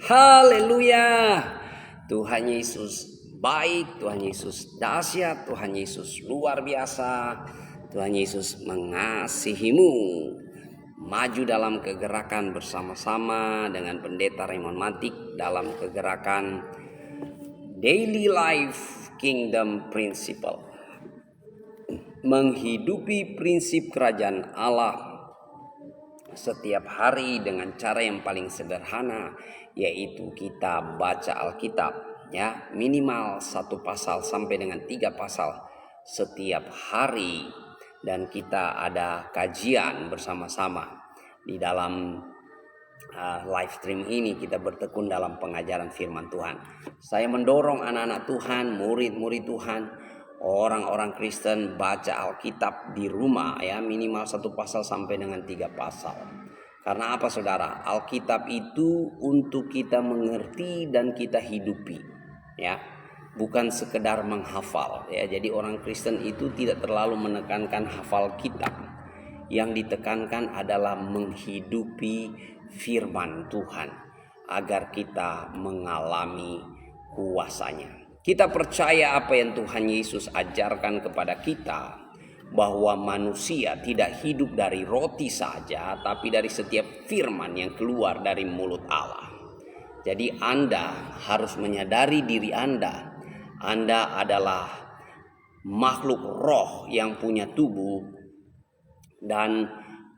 Haleluya. Tuhan Yesus baik, Tuhan Yesus dahsyat, Tuhan Yesus luar biasa. Tuhan Yesus mengasihimu. Maju dalam kegerakan bersama-sama dengan Pendeta Raymond Matik dalam kegerakan Daily Life Kingdom Principle. Menghidupi prinsip kerajaan Allah setiap hari dengan cara yang paling sederhana, yaitu kita baca Alkitab, ya, minimal 1 pasal sampai dengan 3 pasal setiap hari, dan kita ada kajian bersama-sama di dalam live stream ini. Kita bertekun dalam pengajaran firman Tuhan. Saya mendorong anak-anak Tuhan, murid-murid Tuhan, orang-orang Kristen baca Alkitab di rumah, ya, minimal 1 pasal sampai dengan 3 pasal. Karena apa, saudara? Alkitab itu untuk kita mengerti dan kita hidupi, ya, bukan sekedar menghafal, ya. Jadi orang Kristen itu tidak terlalu menekankan hafal kitab. Yang ditekankan adalah menghidupi firman Tuhan agar kita mengalami kuasanya. Kita percaya apa yang Tuhan Yesus ajarkan kepada kita, bahwa manusia tidak hidup dari roti saja, tapi dari setiap firman yang keluar dari mulut Allah. Jadi Anda harus menyadari diri Anda adalah makhluk roh yang punya tubuh, dan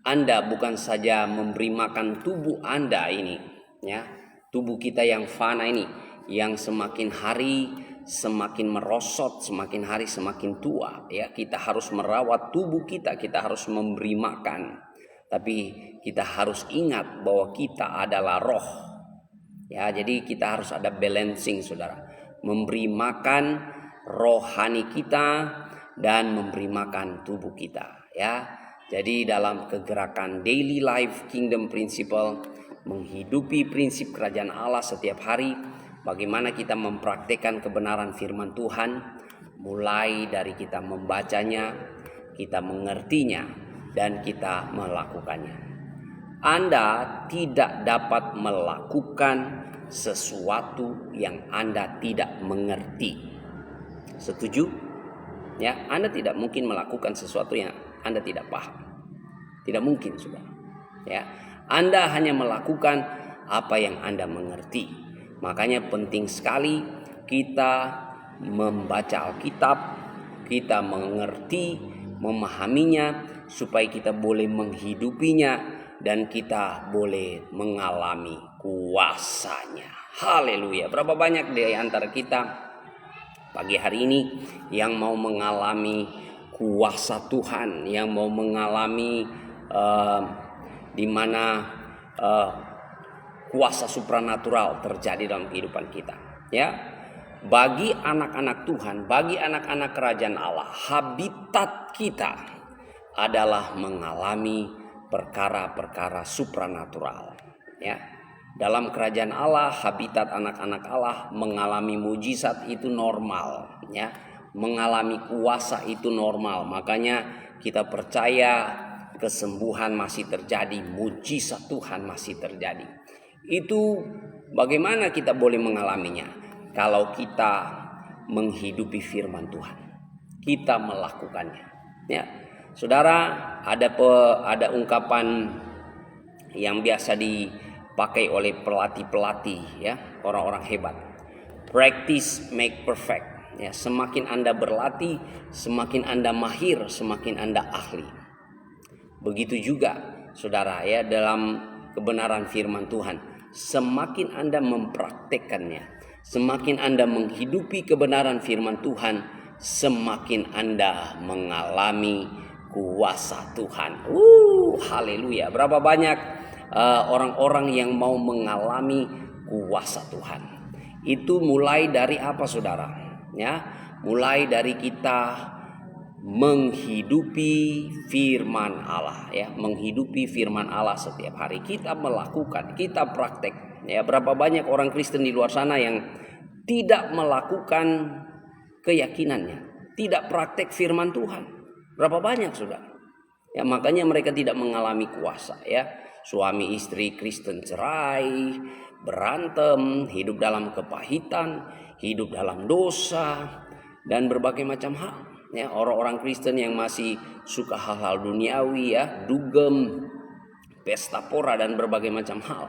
Anda bukan saja memberi makan tubuh Anda ini, ya, tubuh kita yang fana ini, yang semakin hari semakin merosot, semakin hari semakin tua, ya. Kita harus merawat tubuh kita, kita harus memberi makan. Tapi kita harus ingat bahwa kita adalah roh, ya. Jadi kita harus ada balancing, saudara. Memberi makan rohani kita dan memberi makan tubuh kita, ya. Jadi dalam kegerakan Daily Life Kingdom Principle, menghidupi prinsip kerajaan Allah setiap hari, bagaimana kita mempraktikkan kebenaran firman Tuhan, mulai dari kita membacanya, kita mengertinya, dan kita melakukannya. Anda tidak dapat melakukan sesuatu yang Anda tidak mengerti. Setuju? Ya, Anda tidak mungkin melakukan sesuatu yang Anda tidak paham. Tidak mungkin, saudara. Ya, Anda hanya melakukan apa yang Anda mengerti. Makanya penting sekali kita membaca Alkitab, kita mengerti, memahaminya, supaya kita boleh menghidupinya dan kita boleh mengalami kuasanya. Haleluya. Berapa banyak di antara kita pagi hari ini yang mau mengalami kuasa Tuhan, yang mau mengalami di mana kuasa supranatural terjadi dalam kehidupan kita, ya. Bagi anak-anak Tuhan, bagi anak-anak kerajaan Allah, habitat kita adalah mengalami perkara-perkara supranatural, ya. Dalam kerajaan Allah, habitat anak-anak Allah mengalami mujizat itu normal, ya. Mengalami kuasa itu normal. Makanya kita percaya kesembuhan masih terjadi, mujizat Tuhan masih terjadi. Itu bagaimana kita boleh mengalaminya? Kalau kita menghidupi firman Tuhan, kita melakukannya, ya. Saudara, ada ungkapan yang biasa dipakai oleh pelatih-pelatih, ya, orang-orang hebat. Practice make perfect. Ya, semakin Anda berlatih, semakin Anda mahir, semakin Anda ahli. Begitu juga, saudara, ya, dalam kebenaran firman Tuhan. Semakin Anda mempraktekkannya, semakin Anda menghidupi kebenaran firman Tuhan, semakin Anda mengalami kuasa Tuhan. Haleluya. Berapa banyak orang-orang yang mau mengalami kuasa Tuhan. Itu mulai dari apa, saudara? Ya, mulai dari kita menghidupi firman Allah, ya, menghidupi firman Allah setiap hari. Kita melakukan, kita praktek. Ya, berapa banyak orang Kristen di luar sana yang tidak melakukan keyakinannya, tidak praktek firman Tuhan. Berapa banyak, saudara? Ya, makanya mereka tidak mengalami kuasa, ya. Suami istri Kristen cerai, berantem, hidup dalam kepahitan, hidup dalam dosa, dan berbagai macam hal. Ya, orang-orang Kristen yang masih suka hal-hal duniawi, ya, dugem, pesta pora, dan berbagai macam hal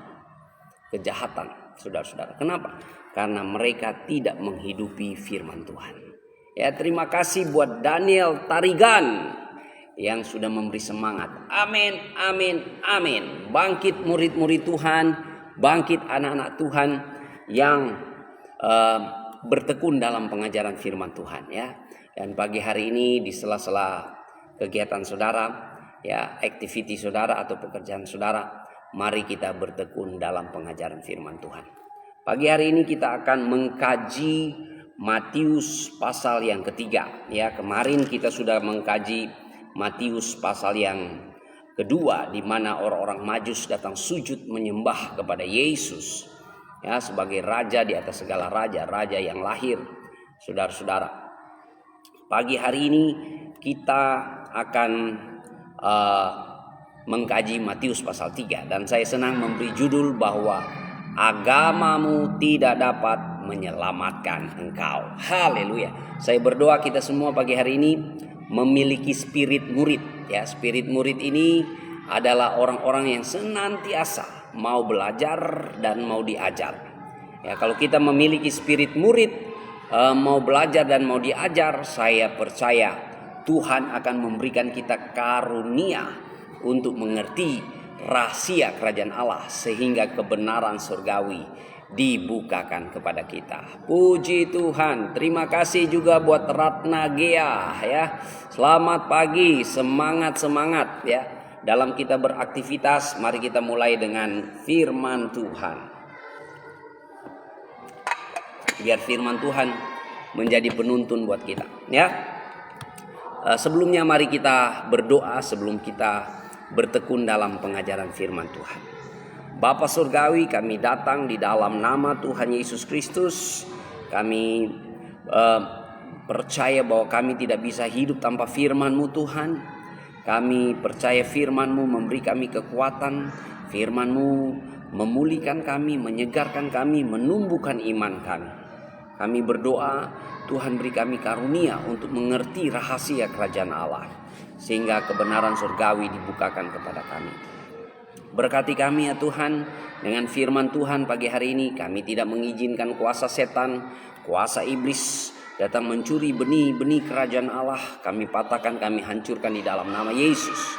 kejahatan, saudara-saudara. Kenapa? Karena mereka tidak menghidupi firman Tuhan. Ya, terima kasih buat Daniel Tarigan yang sudah memberi semangat. Amin, amin, amin. Bangkit murid-murid Tuhan, bangkit anak-anak Tuhan yang bertekun dalam pengajaran firman Tuhan, ya. Dan pagi hari ini di sela-sela kegiatan saudara, ya, aktiviti saudara atau pekerjaan saudara, mari kita bertekun dalam pengajaran firman Tuhan. Pagi hari ini kita akan mengkaji Matius pasal yang ketiga. Ya, kemarin kita sudah mengkaji Matius pasal yang kedua, di mana orang-orang Majus datang sujud menyembah kepada Yesus, ya, sebagai raja di atas segala raja, raja yang lahir. Saudara-saudara, pagi hari ini kita akan mengkaji Matius pasal 3, dan saya senang memberi judul bahwa agamamu tidak dapat menyelamatkan engkau. Haleluya. Saya berdoa kita semua pagi hari ini memiliki spirit murid, ya. Spirit murid ini adalah orang-orang yang senantiasa mau belajar dan mau diajar. Ya, kalau kita memiliki spirit murid, mau belajar dan mau diajar, saya percaya Tuhan akan memberikan kita karunia untuk mengerti rahasia kerajaan Allah, sehingga kebenaran surgawi dibukakan kepada kita. Puji Tuhan. Terima kasih juga buat Ratna Gea, ya. Selamat pagi, semangat ya. Dalam kita beraktivitas, mari kita mulai dengan firman Tuhan. Biar firman Tuhan menjadi penuntun buat kita, ya. Sebelumnya mari kita berdoa sebelum kita bertekun dalam pengajaran firman Tuhan. Bapa Surgawi, kami datang di dalam nama Tuhan Yesus Kristus. Kami percaya bahwa kami tidak bisa hidup tanpa firman-Mu, Tuhan. Kami percaya firman-Mu memberi kami kekuatan, firman-Mu memulihkan kami, menyegarkan kami, menumbuhkan iman kami. Kami berdoa Tuhan beri kami karunia untuk mengerti rahasia kerajaan Allah, sehingga kebenaran surgawi dibukakan kepada kami. Berkati kami ya Tuhan, dengan firman Tuhan pagi hari ini. Kami tidak mengizinkan kuasa setan, kuasa iblis datang mencuri benih-benih kerajaan Allah. Kami patahkan, kami hancurkan di dalam nama Yesus.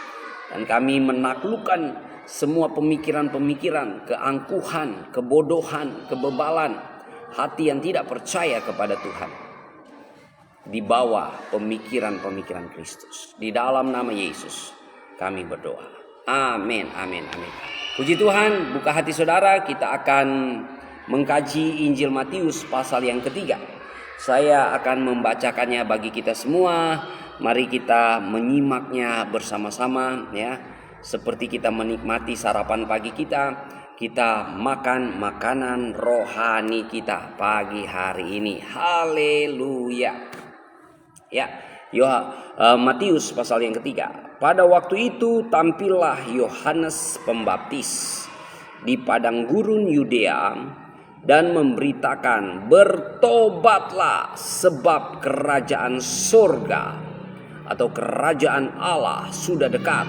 Dan kami menaklukkan semua pemikiran-pemikiran, keangkuhan, kebodohan, kebebalan, hati yang tidak percaya kepada Tuhan, di bawah pemikiran-pemikiran Kristus. Di dalam nama Yesus kami berdoa. Amin, amin, amin. Puji Tuhan, buka hati saudara, kita akan mengkaji Injil Matius pasal yang ketiga. Saya akan membacakannya bagi kita semua. Mari kita menyimaknya bersama-sama, ya. Seperti kita menikmati sarapan pagi kita makan makanan rohani kita pagi hari ini. Haleluya. Ya, Matius pasal yang ketiga. Pada waktu itu tampillah Yohanes Pembaptis di padang gurun Yudea dan memberitakan, bertobatlah sebab kerajaan surga atau kerajaan Allah sudah dekat.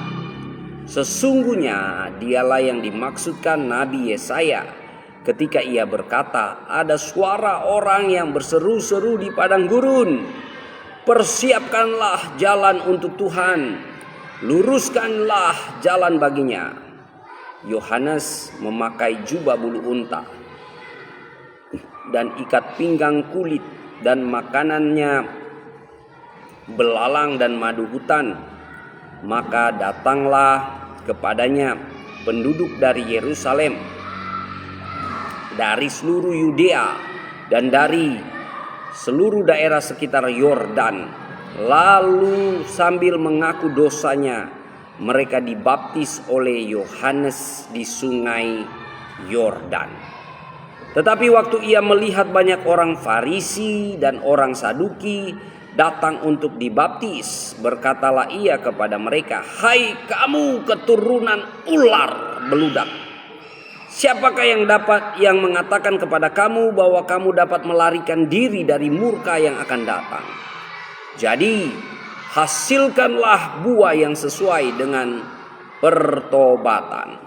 Sesungguhnya dialah yang dimaksudkan Nabi Yesaya ketika ia berkata, ada suara orang yang berseru-seru di padang gurun, persiapkanlah jalan untuk Tuhan, luruskanlah jalan baginya. Yohanes memakai jubah bulu unta dan ikat pinggang kulit, dan makanannya belalang dan madu hutan. Maka datanglah kepadanya penduduk dari Yerusalem, dari seluruh Yudea, dan dari seluruh daerah sekitar Yordan. Lalu sambil mengaku dosanya, mereka dibaptis oleh Yohanes di sungai Yordan. Tetapi waktu ia melihat banyak orang Farisi dan orang Saduki datang untuk dibaptis, berkatalah ia kepada mereka, hai kamu keturunan ular beludak, Siapakah yang mengatakan kepada kamu bahwa kamu dapat melarikan diri dari murka yang akan datang? Jadi hasilkanlah buah yang sesuai dengan pertobatan.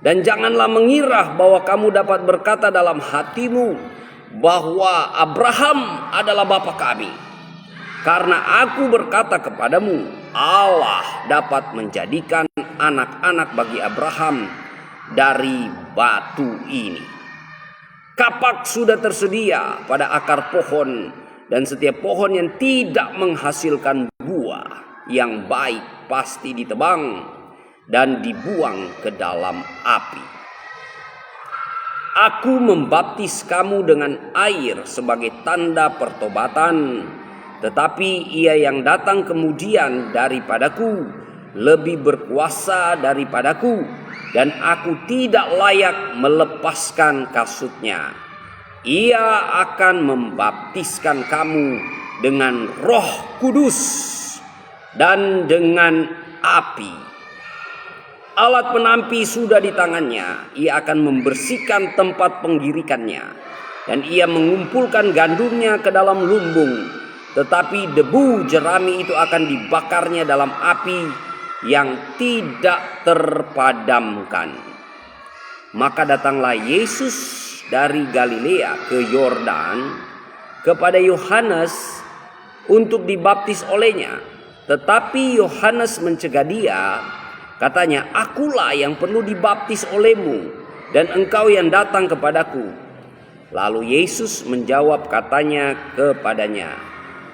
Dan janganlah mengira bahwa kamu dapat berkata dalam hatimu bahwa Abraham adalah bapa kami. Karena aku berkata kepadamu, Allah dapat menjadikan anak-anak bagi Abraham dari batu ini. Kapak sudah tersedia pada akar pohon, dan setiap pohon yang tidak menghasilkan buah yang baik pasti ditebang dan dibuang ke dalam api. Aku membaptis kamu dengan air sebagai tanda pertobatan, tetapi Ia yang datang kemudian daripadaku lebih berkuasa daripadaku, dan aku tidak layak melepaskan kasutnya. Ia akan membaptiskan kamu dengan Roh Kudus dan dengan api. Alat penampi sudah di tangannya. Ia akan membersihkan tempat penggirikannya, dan ia mengumpulkan gandumnya ke dalam lumbung. Tetapi debu jerami itu akan dibakarnya dalam api yang tidak terpadamkan. Maka datanglah Yesus dari Galilea ke Yordan kepada Yohanes untuk dibaptis olehnya. Tetapi Yohanes mencegah dia, katanya, "Akulah yang perlu dibaptis olehmu, dan engkau yang datang kepadaku." Lalu Yesus menjawab, katanya kepadanya,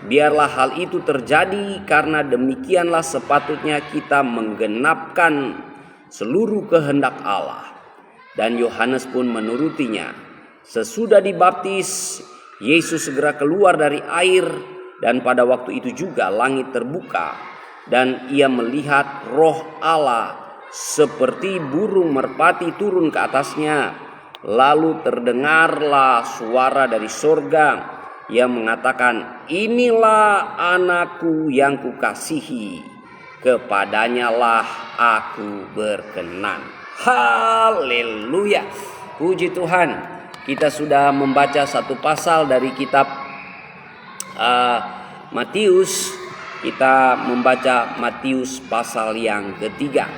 "Biarlah hal itu terjadi, karena demikianlah sepatutnya kita menggenapkan seluruh kehendak Allah." Dan Yohanes pun menurutinya. Sesudah dibaptis, Yesus segera keluar dari air, dan pada waktu itu juga langit terbuka, dan ia melihat Roh Allah seperti burung merpati turun ke atasnya. Lalu terdengarlah suara dari sorga yang mengatakan, "Inilah anakku yang kukasihi, kepadanyalah aku berkenan." Haleluya, puji Tuhan. Kita sudah membaca satu pasal dari kitab Matius. Kita membaca Matius pasal yang ketiga.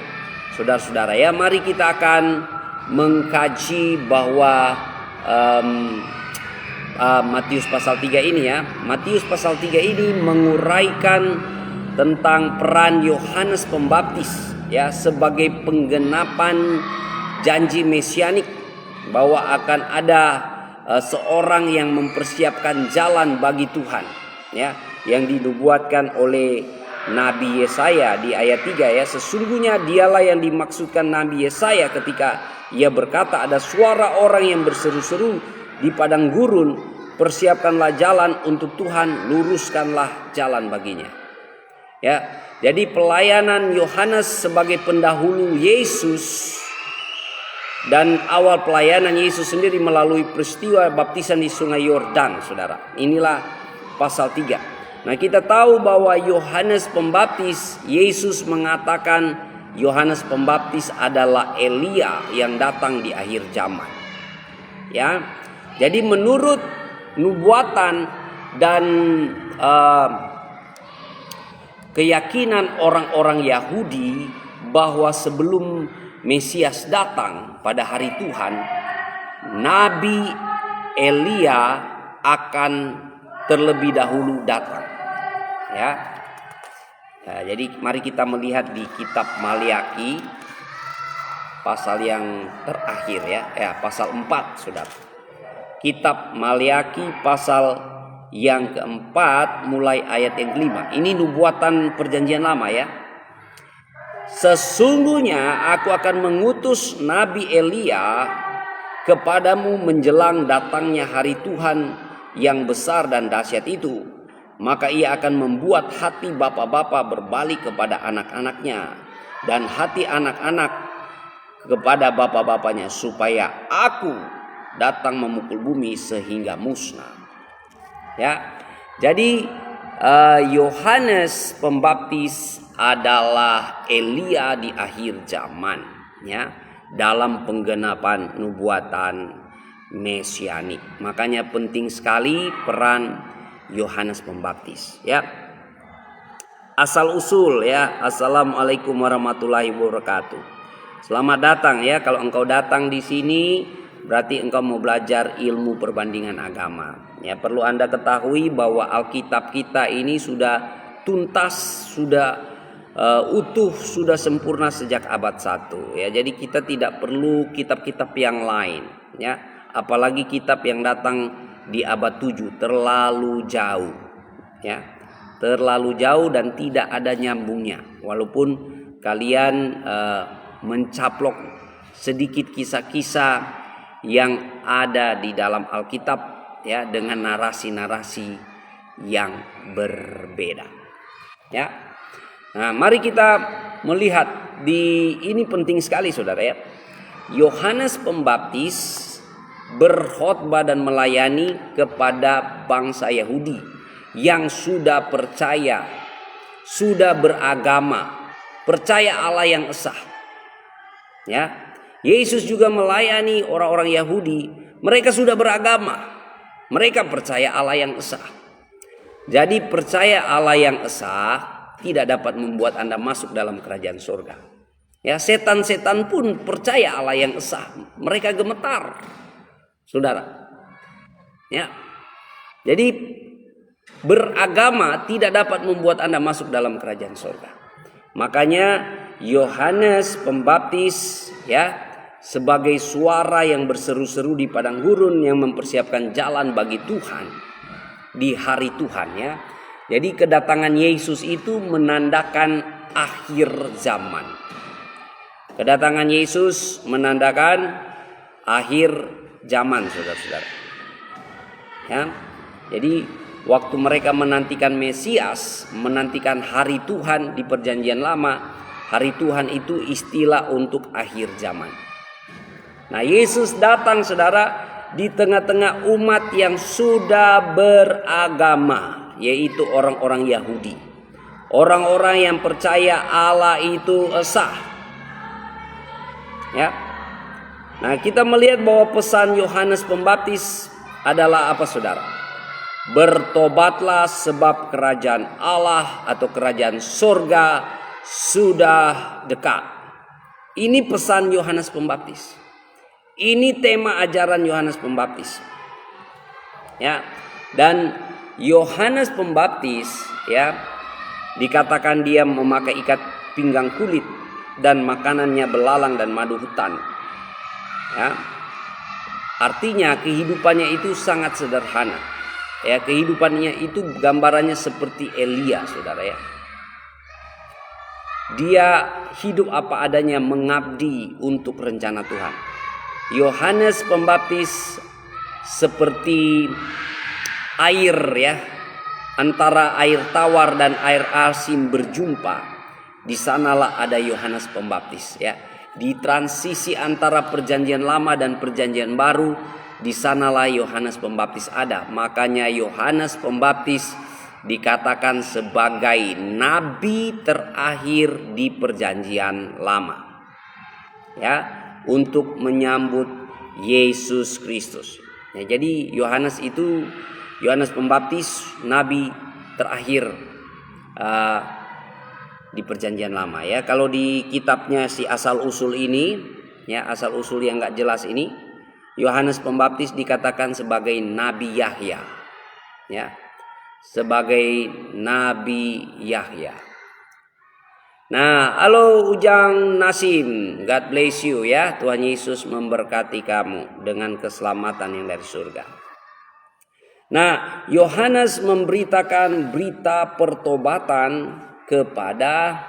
Saudara-saudara ya, mari kita akan mengkaji bahwa Matius pasal 3 ini ya. Matius pasal 3 ini menguraikan tentang peran Yohanes Pembaptis ya, sebagai penggenapan janji mesianik bahwa akan ada seorang yang mempersiapkan jalan bagi Tuhan ya, yang dinubuatkan oleh Nabi Yesaya di ayat 3 ya. Sesungguhnya dialah yang dimaksudkan Nabi Yesaya ketika ia berkata, "Ada suara orang yang berseru-seru di padang gurun, persiapkanlah jalan untuk Tuhan, luruskanlah jalan baginya." Ya, jadi pelayanan Yohanes sebagai pendahulu Yesus dan awal pelayanan Yesus sendiri melalui peristiwa baptisan di Sungai Yordan, saudara. Inilah pasal 3. Nah, kita tahu bahwa Yohanes Pembaptis, Yesus mengatakan Yohanes Pembaptis adalah Elia yang datang di akhir zaman. Ya. Jadi menurut nubuatan dan keyakinan orang-orang Yahudi bahwa sebelum Mesias datang pada hari Tuhan, Nabi Elia akan terlebih dahulu datang. Ya. Nah, jadi mari kita melihat di kitab Maliaki pasal yang terakhir ya, pasal 4, Saudara. Kitab Maliaki pasal yang keempat mulai ayat yang kelima. Ini nubuatan perjanjian lama ya. "Sesungguhnya aku akan mengutus Nabi Elia kepadamu menjelang datangnya hari Tuhan yang besar dan dahsyat itu. Maka ia akan membuat hati bapak-bapak berbalik kepada anak-anaknya, dan hati anak-anak kepada bapak-bapaknya, supaya aku datang memukul bumi sehingga musnah." Ya, jadi Yohanes Pembaptis adalah Elia di akhir zaman. Ya, dalam penggenapan nubuatan mesianik. Makanya penting sekali peran Yohanes Pembaptis, ya. Asal usul, ya. Assalamualaikum warahmatullahi wabarakatuh. Selamat datang, ya. Kalau engkau datang di sini berarti engkau mau belajar ilmu perbandingan agama. Ya, perlu Anda ketahui bahwa Alkitab kita ini sudah tuntas, sudah utuh, sudah sempurna sejak abad 1, ya. Jadi kita tidak perlu kitab-kitab yang lain, ya. Apalagi kitab yang datang di abad 7, terlalu jauh, ya. Terlalu jauh dan tidak ada nyambungnya. Walaupun kalian mencaplok sedikit kisah-kisah yang ada di dalam Alkitab, ya, dengan narasi-narasi yang berbeda, ya. Nah, mari kita melihat ini penting sekali, saudara, ya. Yohanes Pembaptis berkhotbah dan melayani kepada bangsa Yahudi yang sudah percaya, sudah beragama, percaya Allah yang esa. Ya, Yesus juga melayani orang-orang Yahudi, mereka sudah beragama, mereka percaya Allah yang esa. Jadi percaya Allah yang esa tidak dapat membuat Anda masuk dalam kerajaan surga. Ya, setan-setan pun percaya Allah yang esa, mereka gemetar, saudara. Ya, jadi beragama tidak dapat membuat Anda masuk dalam kerajaan surga. Makanya Yohanes Pembaptis, ya, sebagai suara yang berseru-seru di padang gurun yang mempersiapkan jalan bagi Tuhan di hari Tuhan, ya. Jadi kedatangan Yesus itu menandakan akhir zaman. Kedatangan Yesus menandakan akhir zaman, saudara-saudara. Ya. Jadi waktu mereka menantikan Mesias, menantikan hari Tuhan di Perjanjian Lama, hari Tuhan itu istilah untuk akhir zaman. Nah, Yesus datang, saudara, di tengah-tengah umat yang sudah beragama, yaitu orang-orang Yahudi, orang-orang yang percaya Allah itu esa, ya. Nah, kita melihat bahwa pesan Yohanes Pembaptis adalah apa, saudara? Bertobatlah sebab kerajaan Allah atau kerajaan surga sudah dekat. Ini pesan Yohanes Pembaptis. Ini tema ajaran Yohanes Pembaptis, ya. Dan Yohanes Pembaptis, ya, dikatakan dia memakai ikat pinggang kulit dan makanannya belalang dan madu hutan, ya. Artinya kehidupannya itu sangat sederhana, ya. Kehidupannya itu gambarannya seperti Elia, saudara, ya. Dia hidup apa adanya, mengabdi untuk rencana Tuhan. Yohanes Pembaptis seperti air, ya, antara air tawar dan air asin berjumpa. Di sanalah ada Yohanes Pembaptis, ya. Di transisi antara Perjanjian Lama dan Perjanjian Baru, di sanalah Yohanes Pembaptis ada. Makanya Yohanes Pembaptis dikatakan sebagai nabi terakhir di Perjanjian Lama, ya, untuk menyambut Yesus Kristus. Ya, jadi Yohanes Pembaptis nabi terakhir di Perjanjian Lama, ya. Kalau di kitabnya si asal usul ini, ya, asal usul yang nggak jelas ini, Yohanes Pembaptis dikatakan sebagai Nabi Yahya, ya, sebagai Nabi Yahya. Nah, halo Ujang Nasim, God bless you, ya. Tuhan Yesus memberkati kamu dengan keselamatan yang dari surga. Nah, Yohanes memberitakan berita pertobatan kepada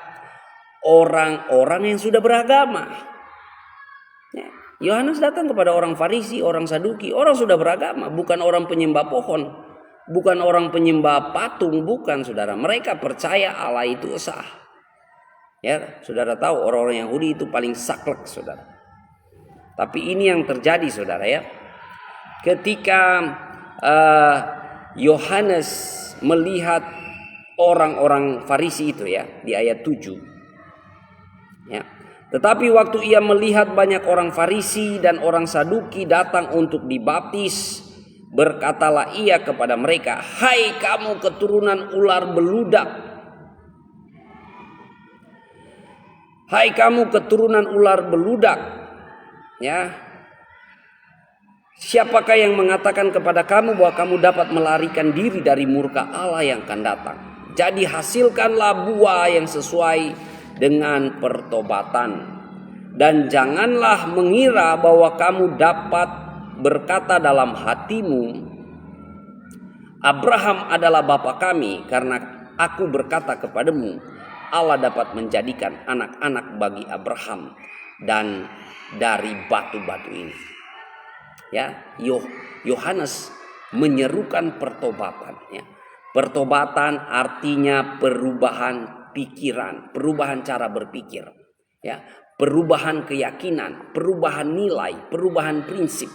orang-orang yang sudah beragama. Yohanes datang kepada orang Farisi, orang Saduki, orang sudah beragama, bukan orang penyembah pohon, bukan orang penyembah patung, bukan, saudara. Mereka percaya Allah itu esa. Ya, saudara tahu orang-orang Yahudi itu paling saklek, saudara. Tapi ini yang terjadi, saudara, ya. Ketika Yohanes melihat orang-orang Farisi itu, ya, di ayat 7, ya, Tetapi waktu ia melihat banyak orang Farisi dan orang Saduki datang untuk dibaptis, berkatalah ia kepada mereka, "Hai kamu keturunan ular beludak. Hai kamu keturunan ular beludak. Ya. Siapakah yang mengatakan kepada kamu bahwa kamu dapat melarikan diri dari murka Allah yang akan datang? Jadi hasilkanlah buah yang sesuai dengan pertobatan. Dan janganlah mengira bahwa kamu dapat berkata dalam hatimu, Abraham adalah bapa kami, karena aku berkata kepadamu, Allah dapat menjadikan anak-anak bagi Abraham dan dari batu-batu ini." Ya, Yohanes menyerukan pertobatan. Ya. Pertobatan artinya perubahan pikiran, perubahan cara berpikir, ya, perubahan keyakinan, perubahan nilai, perubahan prinsip,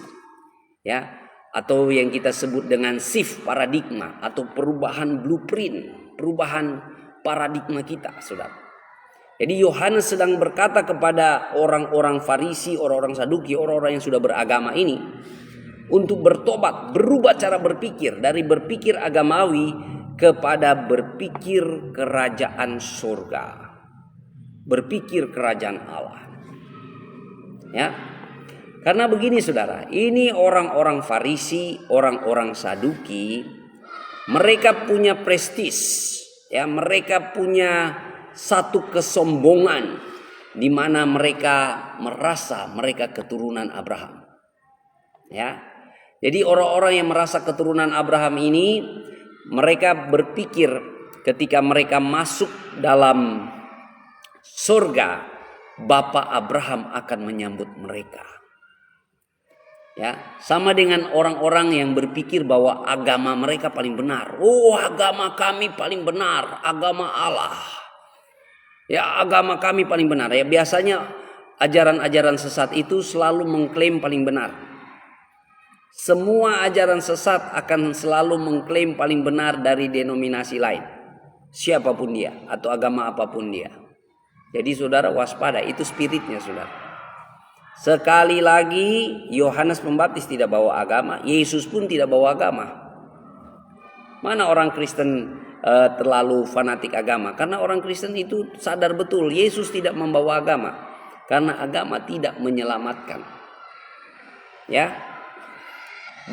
ya, atau yang kita sebut dengan shift paradigma atau perubahan blueprint, perubahan paradigma kita, saudara. Jadi Yohanes sedang berkata kepada orang-orang Farisi, orang-orang Saduki, orang-orang yang sudah beragama ini untuk bertobat, berubah cara berpikir dari berpikir agamawi kepada berpikir kerajaan surga, berpikir kerajaan Allah. Ya. Karena begini saudara, ini orang-orang Farisi, orang-orang Saduki, mereka punya prestis, ya, mereka punya satu kesombongan di mana mereka merasa mereka keturunan Abraham. Ya. Jadi orang-orang yang merasa keturunan Abraham ini, mereka berpikir ketika mereka masuk dalam surga, Bapa Abraham akan menyambut mereka. Ya, sama dengan orang-orang yang berpikir bahwa agama mereka paling benar. Oh, agama kami paling benar, agama Allah. Ya, agama kami paling benar. Ya, biasanya ajaran-ajaran sesat itu selalu mengklaim paling benar. Semua ajaran sesat akan selalu mengklaim paling benar dari denominasi lain, siapapun dia atau agama apapun dia. Jadi saudara waspada, itu spiritnya saudara. Sekali lagi, Yohanes Pembaptis tidak bawa agama, Yesus pun tidak bawa agama. Mana orang Kristen terlalu fanatik agama? Karena orang Kristen itu sadar betul Yesus tidak membawa agama, karena agama tidak menyelamatkan. Ya,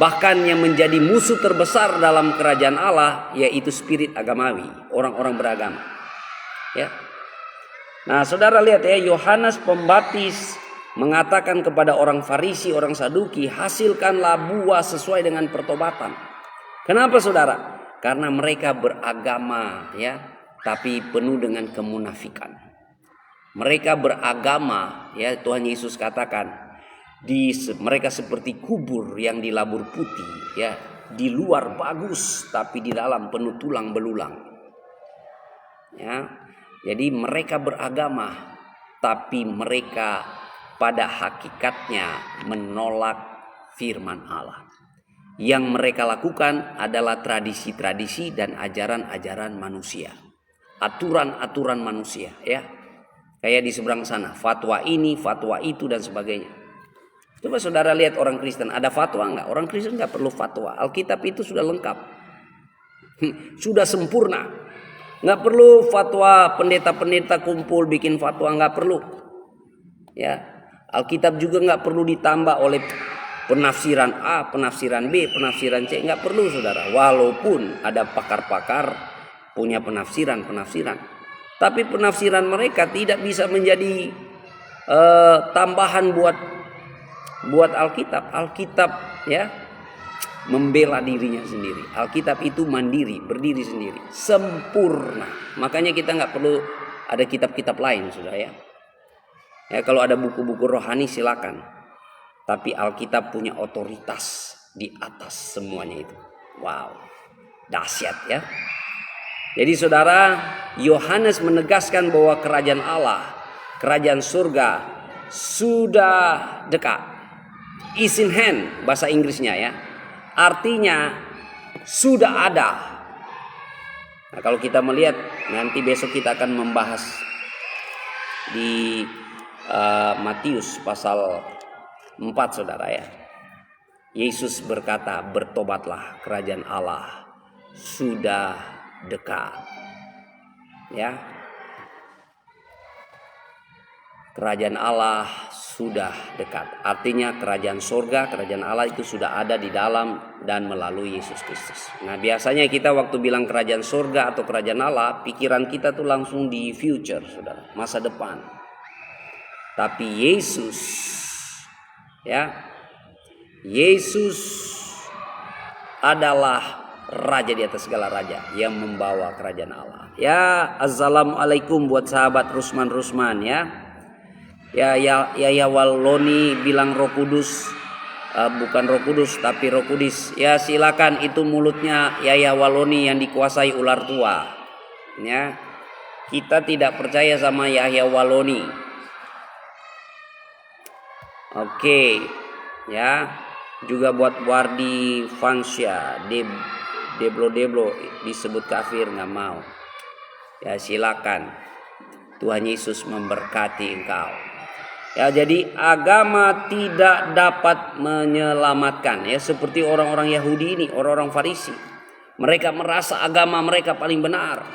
bahkan yang menjadi musuh terbesar dalam kerajaan Allah yaitu spirit agamawi, orang-orang beragama. Ya. Nah, saudara lihat ya, Yohanes Pembaptis mengatakan kepada orang Farisi, orang Saduki, hasilkanlah buah sesuai dengan pertobatan. Kenapa saudara? Karena mereka beragama, ya, tapi penuh dengan kemunafikan. Mereka beragama, ya, Tuhan Yesus katakan, mereka seperti kubur yang dilabur putih, ya, di luar bagus tapi di dalam penuh tulang belulang. Ya, jadi mereka beragama tapi mereka pada hakikatnya menolak firman Allah. Yang mereka lakukan adalah tradisi-tradisi dan ajaran-ajaran manusia, aturan-aturan manusia, ya. Kayak di seberang sana, fatwa ini, fatwa itu dan sebagainya. Coba saudara lihat orang Kristen, ada fatwa enggak? Orang Kristen enggak perlu fatwa. Alkitab itu sudah lengkap. Sudah sempurna. Enggak perlu fatwa, pendeta-pendeta kumpul bikin fatwa, enggak perlu. Ya. Alkitab juga enggak perlu ditambah oleh penafsiran A, penafsiran B, penafsiran C, enggak perlu saudara. Walaupun ada pakar-pakar punya penafsiran, tapi penafsiran mereka tidak bisa menjadi tambahan buat Alkitab. Alkitab, ya, membela dirinya sendiri. Alkitab itu mandiri, berdiri sendiri, sempurna. Makanya kita nggak perlu ada kitab-kitab lain, sudah ya. Ya, kalau ada buku-buku rohani silakan. Tapi Alkitab punya otoritas di atas semuanya itu. Wow, dahsyat ya. Jadi saudara, Yohanes menegaskan bahwa kerajaan Allah, kerajaan surga sudah dekat. Is in hand bahasa Inggrisnya ya. Artinya sudah ada. Nah, kalau kita melihat nanti besok kita akan membahas di Matius pasal 4 saudara ya. Yesus berkata, bertobatlah, kerajaan Allah sudah dekat. Ya. Kerajaan Allah sudah dekat. Artinya kerajaan surga, kerajaan Allah itu sudah ada di dalam dan melalui Yesus Kristus. Nah, biasanya kita waktu bilang kerajaan surga atau kerajaan Allah, pikiran kita tuh langsung di future, saudara, masa depan. Tapi Yesus, ya, Yesus adalah raja di atas segala raja yang membawa kerajaan Allah. Ya, assalamualaikum buat sahabat Rusman ya. Ya Waloni bilang Roh Kudus, bukan Roh Kudus tapi Roh Kudus. Ya silakan, itu mulutnya ya Waloni yang dikuasai ular tua. Ya, kita tidak percaya sama Yahya Waloni. Oke, ya juga buat Wardi Fansya, Deblo disebut kafir nggak mau. Ya silakan, Tuhan Yesus memberkati engkau. Ya, jadi agama tidak dapat menyelamatkan, ya, seperti orang-orang Yahudi ini, orang-orang Farisi. Mereka merasa agama mereka paling benar.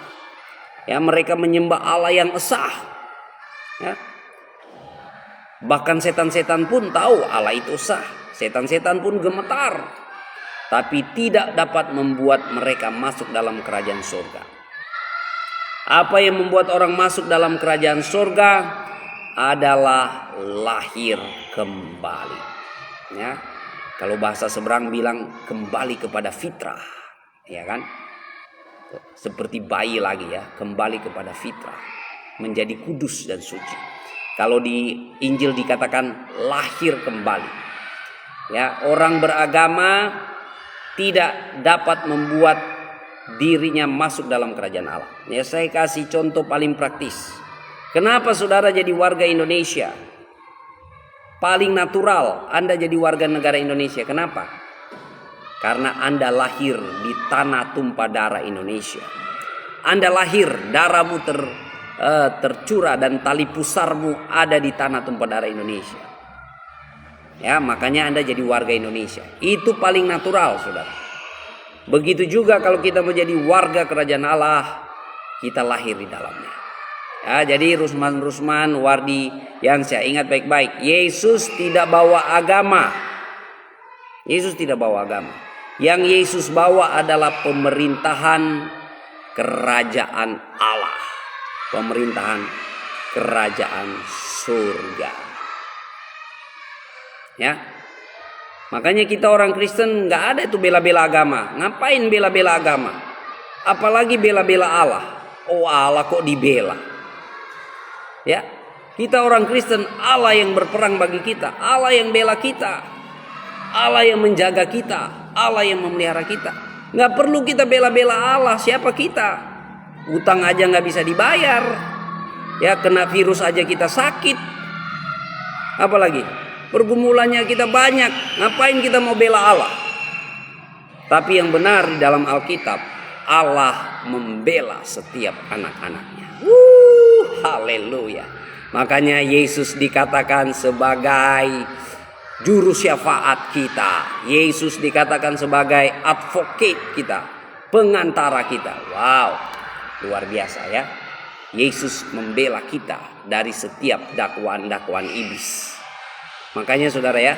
Ya, mereka menyembah Allah yang esa. Ya. Bahkan setan-setan pun tahu Allah itu esa. Setan-setan pun gemetar. Tapi tidak dapat membuat mereka masuk dalam kerajaan surga. Apa yang membuat orang masuk dalam kerajaan surga adalah lahir kembali. Ya, kalau bahasa seberang bilang kembali kepada fitrah, ya kan? Seperti bayi lagi ya, kembali kepada fitrah, menjadi kudus dan suci. Kalau di Injil dikatakan lahir kembali. Ya, orang beragama tidak dapat membuat dirinya masuk dalam kerajaan Allah. Ya, saya kasih contoh paling praktis. Kenapa saudara jadi warga Indonesia? Paling natural Anda jadi warga negara Indonesia. Kenapa? Karena Anda lahir di tanah tumpah darah Indonesia. Anda lahir, darahmu tercurah dan tali pusarmu ada di tanah tumpah darah Indonesia. Ya, makanya Anda jadi warga Indonesia. Itu paling natural, saudara. Begitu juga kalau kita menjadi warga kerajaan Allah, kita lahir di dalamnya. Ya, jadi Rusman, Wardi yang saya ingat baik-baik, Yesus tidak bawa agama. Yesus tidak bawa agama. Yang Yesus bawa adalah pemerintahan kerajaan Allah. Pemerintahan kerajaan surga. Ya. Makanya kita orang Kristen nggak ada itu bela-bela agama. Ngapain bela-bela agama? Apalagi bela-bela Allah. Oh, Allah kok dibela? Ya, kita orang Kristen, Allah yang berperang bagi kita, Allah yang bela kita, Allah yang menjaga kita, Allah yang memelihara kita. Nggak perlu kita bela-bela Allah. Siapa kita? Utang aja nggak bisa dibayar. Ya, kena virus aja kita sakit. Apalagi pergumulannya kita banyak. Ngapain kita mau bela Allah? Tapi yang benar di dalam Alkitab, Allah membela setiap anak-anaknya. Haleluya. Makanya Yesus dikatakan sebagai juru syafaat kita. Yesus dikatakan sebagai advocate kita, pengantara kita. Wow, luar biasa ya. Yesus membela kita dari setiap dakwaan-dakwaan iblis. Makanya saudara ya,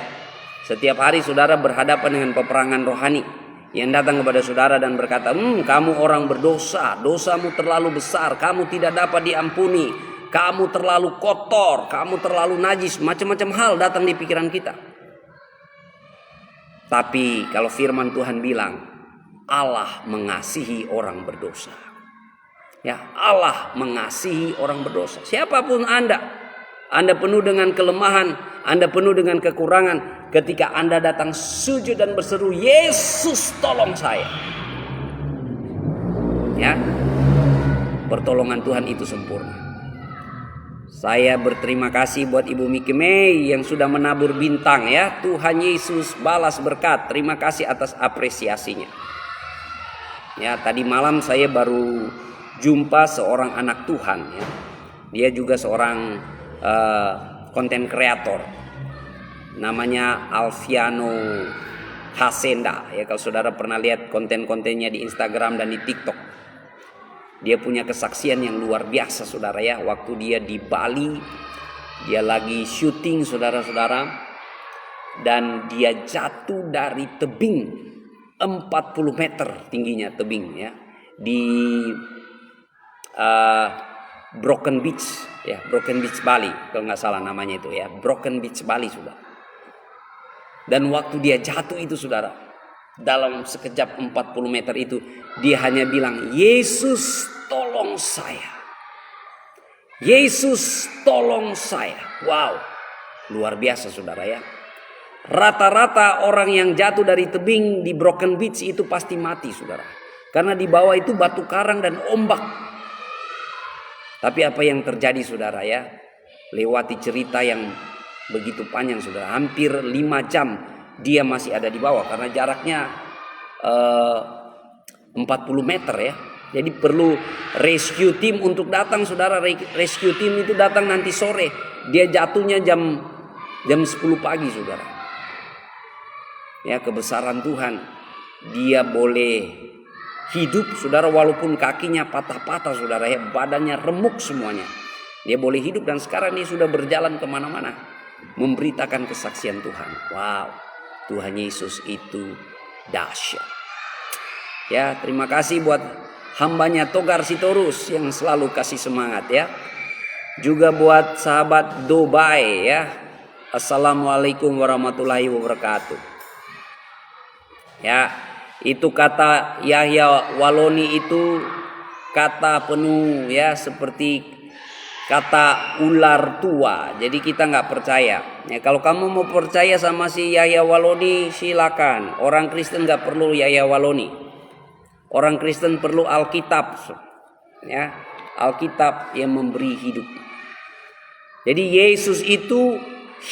setiap hari saudara berhadapan dengan peperangan rohani yang datang kepada saudara dan berkata, kamu orang berdosa, dosamu terlalu besar, kamu tidak dapat diampuni, kamu terlalu kotor, kamu terlalu najis, macam-macam hal datang di pikiran kita. Tapi kalau firman Tuhan bilang, Allah mengasihi orang berdosa. Ya, Allah mengasihi orang berdosa. Siapapun Anda penuh dengan kelemahan, Anda penuh dengan kekurangan. Ketika Anda datang sujud dan berseru, Yesus tolong saya. Ya, pertolongan Tuhan itu sempurna. Saya berterima kasih buat Ibu Miki May yang sudah menabur bintang ya. Tuhan Yesus balas berkat. Terima kasih atas apresiasinya. Ya, tadi malam saya baru jumpa seorang anak Tuhan ya. Dia juga seorang konten kreator. Namanya Alfiano Hasenda. Ya, kalau saudara pernah lihat konten-kontennya di Instagram dan di TikTok. Dia punya kesaksian yang luar biasa saudara ya. Waktu dia di Bali, dia lagi syuting saudara-saudara. Dan dia jatuh dari tebing 40 meter tingginya tebing ya. Di Broken Beach ya, Broken Beach Bali kalau nggak salah namanya itu ya, Broken Beach Bali sudah. Dan waktu dia jatuh itu saudara, dalam sekejap 40 meter itu dia hanya bilang, Yesus tolong saya, Yesus tolong saya. Wow, luar biasa saudara ya. Rata-rata orang yang jatuh dari tebing di Broken Beach itu pasti mati saudara, karena di bawah itu batu karang dan ombak. Tapi apa yang terjadi saudara ya, lewati cerita yang begitu panjang saudara, hampir 5 jam dia masih ada di bawah karena jaraknya 40 meter ya. Jadi perlu rescue team untuk datang saudara. Rescue team itu datang nanti sore. Dia jatuhnya jam 10 pagi saudara. Ya, kebesaran Tuhan, dia boleh hidup saudara walaupun kakinya patah-patah saudara ya, badannya remuk semuanya. Dia boleh hidup dan sekarang dia sudah berjalan kemana-mana memberitakan kesaksian Tuhan. Wow, Tuhan Yesus itu dahsyat. Ya, terima kasih buat hambanya Togar Sitorus yang selalu kasih semangat ya. Juga buat sahabat Dubai ya. Assalamualaikum warahmatullahi wabarakatuh. Ya, itu kata Yahya Waloni itu kata penuh ya, seperti kata ular tua. Jadi kita nggak percaya. Ya, kalau kamu mau percaya sama si Yahya Waloni silakan. Orang Kristen nggak perlu Yahya Waloni. Orang Kristen perlu Alkitab. Ya, Alkitab yang memberi hidup. Jadi Yesus itu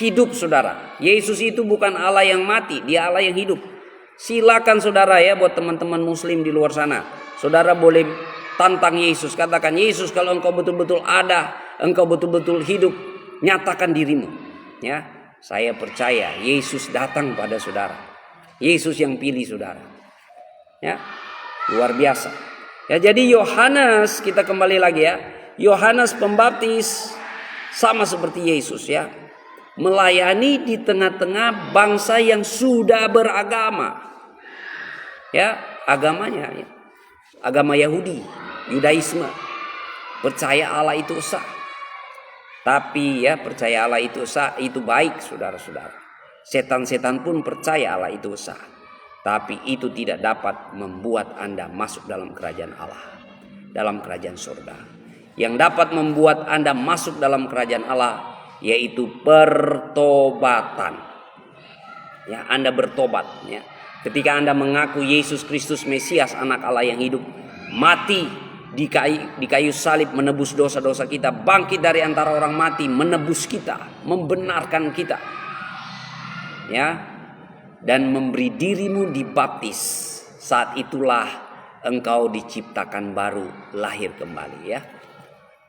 hidup saudara. Yesus itu bukan Allah yang mati, dia Allah yang hidup. Silakan saudara ya, buat teman-teman muslim di luar sana, saudara boleh tantang Yesus. Katakan, Yesus kalau engkau betul-betul ada, engkau betul-betul hidup, nyatakan dirimu. Ya, saya percaya Yesus datang pada saudara. Yesus yang pilih saudara. Ya, luar biasa. Ya, jadi Yohanes, kita kembali lagi ya. Yohanes Pembaptis sama seperti Yesus ya, melayani di tengah-tengah bangsa yang sudah beragama. Ya, agamanya ya, agama Yahudi, Yudaisme, percaya Allah itu sah. Tapi ya, percaya Allah itu sah itu baik saudara-saudara. Setan-setan pun percaya Allah itu sah. Tapi itu tidak dapat membuat Anda masuk dalam kerajaan Allah, dalam kerajaan surga. Yang dapat membuat Anda masuk dalam kerajaan Allah yaitu pertobatan. Ya, Anda bertobat ya. Ketika Anda mengaku Yesus Kristus Mesias, anak Allah yang hidup, mati di kayu salib menebus dosa-dosa kita, bangkit dari antara orang mati menebus kita, membenarkan kita. Ya, dan memberi dirimu dibaptis. Saat itulah engkau diciptakan baru, lahir kembali ya.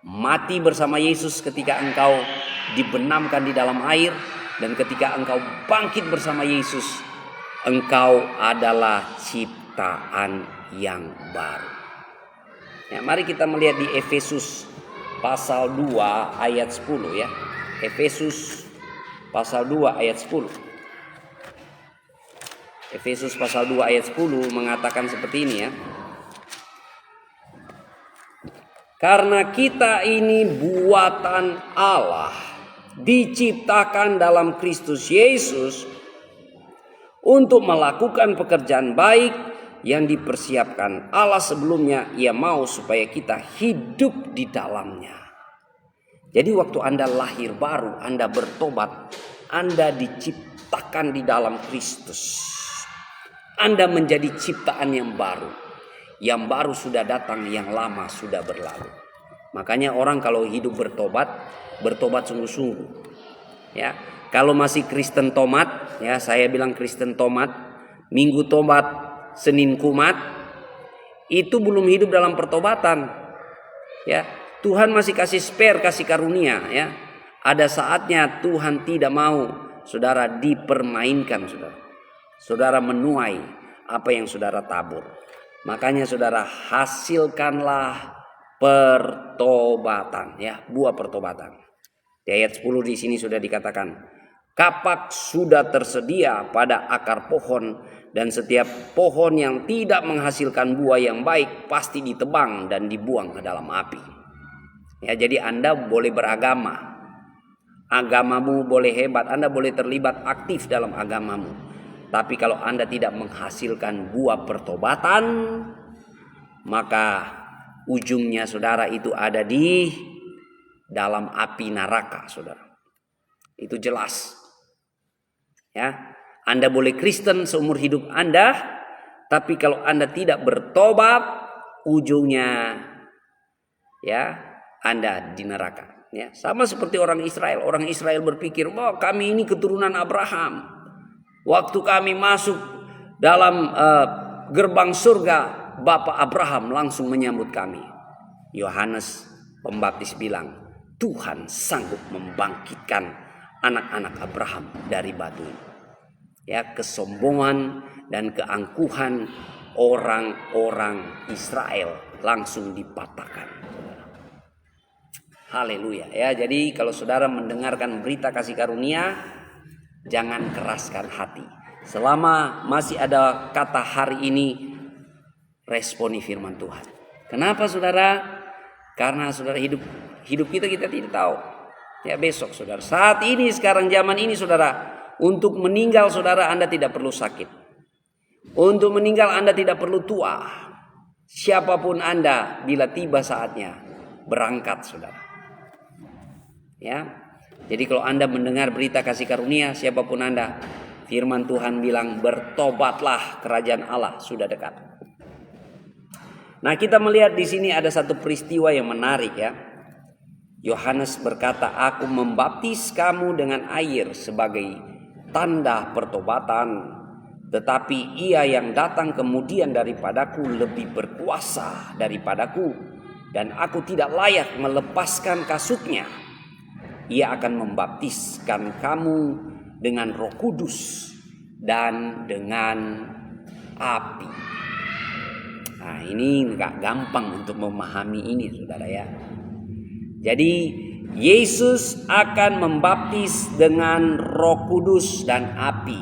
Mati bersama Yesus ketika engkau dibenamkan di dalam air, dan ketika engkau bangkit bersama Yesus, engkau adalah ciptaan yang baru. Ya, mari kita melihat di Efesus pasal 2 ayat 10 ya. Efesus pasal 2 ayat 10. Efesus pasal 2 ayat 10 mengatakan seperti ini ya. Karena kita ini buatan Allah, diciptakan dalam Kristus Yesus untuk melakukan pekerjaan baik yang dipersiapkan Allah sebelumnya. Ia mau supaya kita hidup di dalamnya. Jadi waktu Anda lahir baru, Anda bertobat, Anda diciptakan di dalam Kristus. Anda menjadi ciptaan yang baru. Yang baru sudah datang, yang lama sudah berlalu. Makanya orang kalau hidup bertobat sungguh-sungguh. Ya, kalau masih Kristen tomat, ya saya bilang Kristen tomat, Minggu tobat, Senin kumat, itu belum hidup dalam pertobatan. Ya, Tuhan masih kasih spare, kasih karunia. Ya, Ada saatnya Tuhan tidak mau saudara dipermainkan, saudara. Saudara menuai apa yang saudara tabur. Makanya saudara hasilkanlah pertobatan, ya, buah pertobatan. Di ayat 10 di sini sudah dikatakan, kapak sudah tersedia pada akar pohon, dan setiap pohon yang tidak menghasilkan buah yang baik pasti ditebang dan dibuang ke dalam api. Ya, jadi Anda boleh beragama. Agamamu boleh hebat, Anda boleh terlibat aktif dalam agamamu. Tapi kalau Anda tidak menghasilkan buah pertobatan, maka ujungnya saudara itu ada di dalam api neraka, saudara. Itu jelas. Ya, Anda boleh Kristen seumur hidup Anda, tapi kalau Anda tidak bertobat, ujungnya ya Anda di neraka. Ya, sama seperti orang Israel. Orang Israel berpikir, "Wah, kami ini keturunan Abraham. Waktu kami masuk dalam gerbang surga, Bapak Abraham langsung menyambut kami." Yohanes Pembaptis bilang, Tuhan sanggup membangkitkan anak-anak Abraham dari batu. Ya, kesombongan dan keangkuhan orang-orang Israel langsung dipatahkan. Haleluya. Ya, jadi kalau saudara mendengarkan berita kasih karunia, jangan keraskan hati. Selama masih ada kata hari ini, responi firman Tuhan. Kenapa saudara? Karena saudara hidup kita tidak tahu. Ya, besok saudara. Saat ini, sekarang zaman ini saudara, untuk meninggal saudara Anda tidak perlu sakit. Untuk meninggal Anda tidak perlu tua. Siapapun Anda, bila tiba saatnya berangkat saudara. Ya. Jadi kalau Anda mendengar berita kasih karunia, siapapun Anda, firman Tuhan bilang bertobatlah, kerajaan Allah sudah dekat. Nah, kita melihat di sini ada satu peristiwa yang menarik, ya. Yohanes berkata, aku membaptis kamu dengan air sebagai tanda pertobatan, tetapi ia yang datang kemudian daripadaku lebih berkuasa daripadaku, dan aku tidak layak melepaskan kasutnya. Ia akan membaptiskan kamu dengan Roh Kudus dan dengan api. Nah, ini nggak gampang untuk memahami ini, saudara, ya. Jadi Yesus akan membaptis dengan Roh Kudus dan api.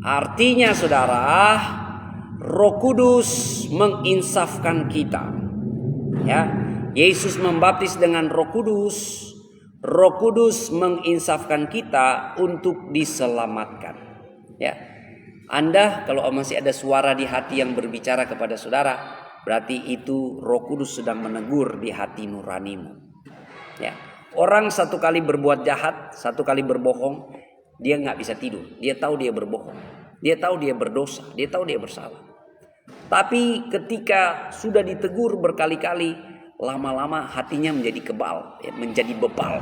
Artinya, saudara, Roh Kudus menginsafkan kita. Ya, Yesus membaptis dengan Roh Kudus. Roh Kudus menginsafkan kita untuk diselamatkan. Ya, Anda kalau masih ada suara di hati yang berbicara kepada saudara, berarti itu Roh Kudus sedang menegur di hati nuranimu. Ya, orang satu kali berbuat jahat, satu kali berbohong, dia nggak bisa tidur. Dia tahu dia berbohong, dia tahu dia berdosa, dia tahu dia bersalah. Tapi ketika sudah ditegur berkali-kali, lama-lama hatinya menjadi kebal, ya, menjadi bebal.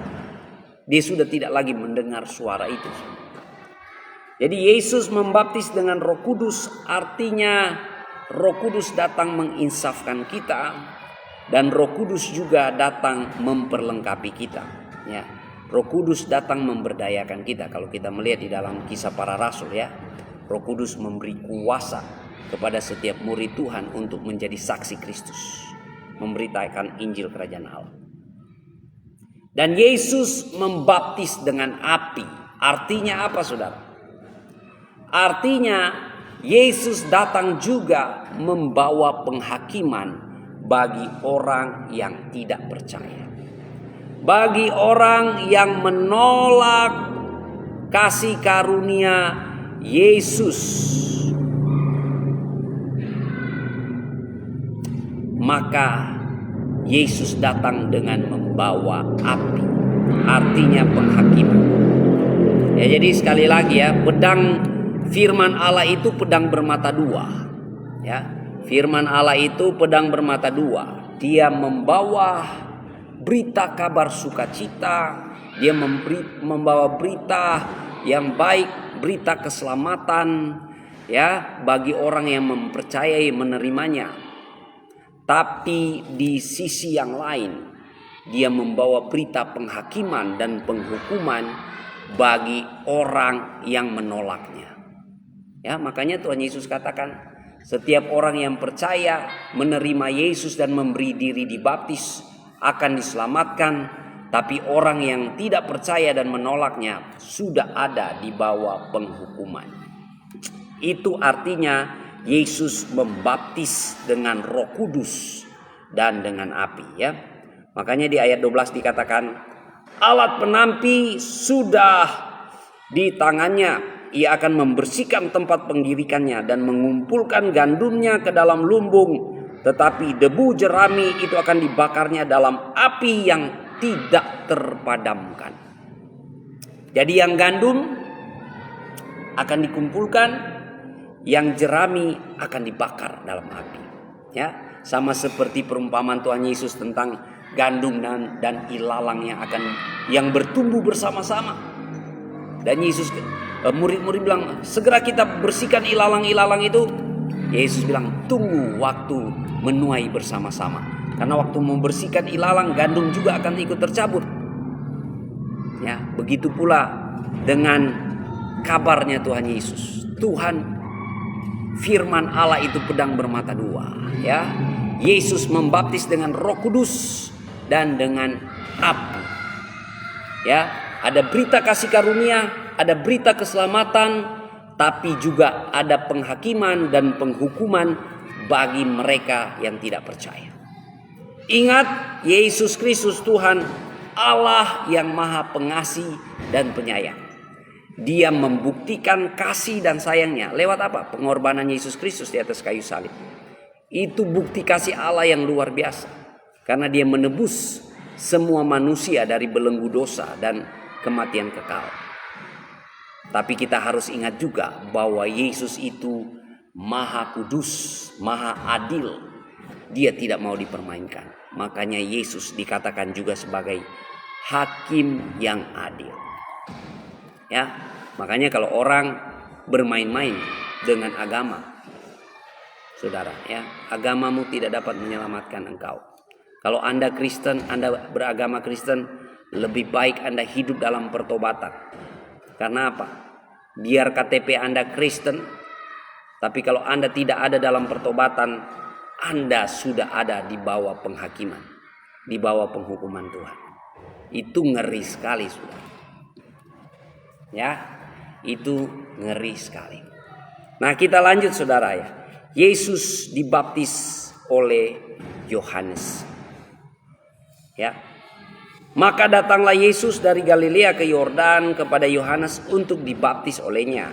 Dia sudah tidak lagi mendengar suara itu. Jadi Yesus membaptis dengan Roh Kudus, artinya Roh Kudus datang menginsafkan kita, dan Roh Kudus juga datang memperlengkapi kita. Ya, Roh Kudus datang memberdayakan kita. Kalau kita melihat di dalam Kisah Para Rasul, ya, Roh Kudus memberi kuasa kepada setiap murid Tuhan untuk menjadi saksi Kristus, memberitakan Injil Kerajaan Allah. Dan Yesus membaptis dengan api. Artinya apa, saudara? Artinya Yesus datang juga membawa penghakiman bagi orang yang tidak percaya. Bagi orang yang menolak kasih karunia Yesus. Maka Yesus datang dengan membawa api, artinya penghakiman. Ya, jadi sekali lagi, ya, pedang firman Allah itu pedang bermata dua. Ya, firman Allah itu pedang bermata dua. Dia membawa berita kabar sukacita, dia membawa berita yang baik, berita keselamatan, ya, bagi orang yang mempercayai menerimanya. Tapi di sisi yang lain, dia membawa berita penghakiman dan penghukuman bagi orang yang menolaknya. Ya, makanya Tuhan Yesus katakan, setiap orang yang percaya, menerima Yesus dan memberi diri dibaptis akan diselamatkan, tapi orang yang tidak percaya dan menolaknya sudah ada di bawah penghukuman. Itu artinya Yesus membaptis dengan Roh Kudus dan dengan api, ya. Makanya di ayat 12 dikatakan, alat penampi sudah di tangannya. Ia akan membersihkan tempat penggirikannya dan mengumpulkan gandumnya ke dalam lumbung. Tetapi debu jerami itu akan dibakarnya dalam api yang tidak terpadamkan. Jadi yang gandum akan dikumpulkan, yang jerami akan dibakar dalam api. Ya, sama seperti perumpamaan Tuhan Yesus tentang gandum dan ilalang yang bertumbuh bersama-sama. Dan Yesus, murid-murid bilang, segera kita bersihkan ilalang-ilalang itu. Yesus bilang, tunggu waktu menuai bersama-sama. Karena waktu membersihkan ilalang, gandum juga akan ikut tercabut. Ya, begitu pula dengan kabarnya Tuhan Yesus. Tuhan, firman Allah itu pedang bermata dua. Ya, Yesus membaptis dengan Roh Kudus dan dengan api. Ya, ada berita kasih karunia, ada berita keselamatan, tapi juga ada penghakiman dan penghukuman bagi mereka yang tidak percaya. Ingat, Yesus Kristus Tuhan Allah yang Maha Pengasih dan Penyayang. Dia membuktikan kasih dan sayangnya lewat apa? Pengorbanan Yesus Kristus di atas kayu salib. Itu bukti kasih Allah yang luar biasa. Karena dia menebus semua manusia dari belenggu dosa dan kematian kekal. Tapi kita harus ingat juga bahwa Yesus itu Maha Kudus, Maha Adil. Dia tidak mau dipermainkan. Makanya Yesus dikatakan juga sebagai Hakim yang adil. Ya, makanya kalau orang bermain-main dengan agama, saudara, ya, agamamu tidak dapat menyelamatkan engkau. Kalau Anda Kristen, Anda beragama Kristen, lebih baik Anda hidup dalam pertobatan. Karena apa? Biar KTP Anda Kristen, tapi kalau Anda tidak ada dalam pertobatan, Anda sudah ada di bawah penghakiman, di bawah penghukuman Tuhan. Itu ngeri sekali, saudara. Ya, itu ngeri sekali. Nah, kita lanjut, saudara, ya. Yesus dibaptis oleh Yohanes. Ya. Maka datanglah Yesus dari Galilea ke Yordan kepada Yohanes untuk dibaptis olehnya.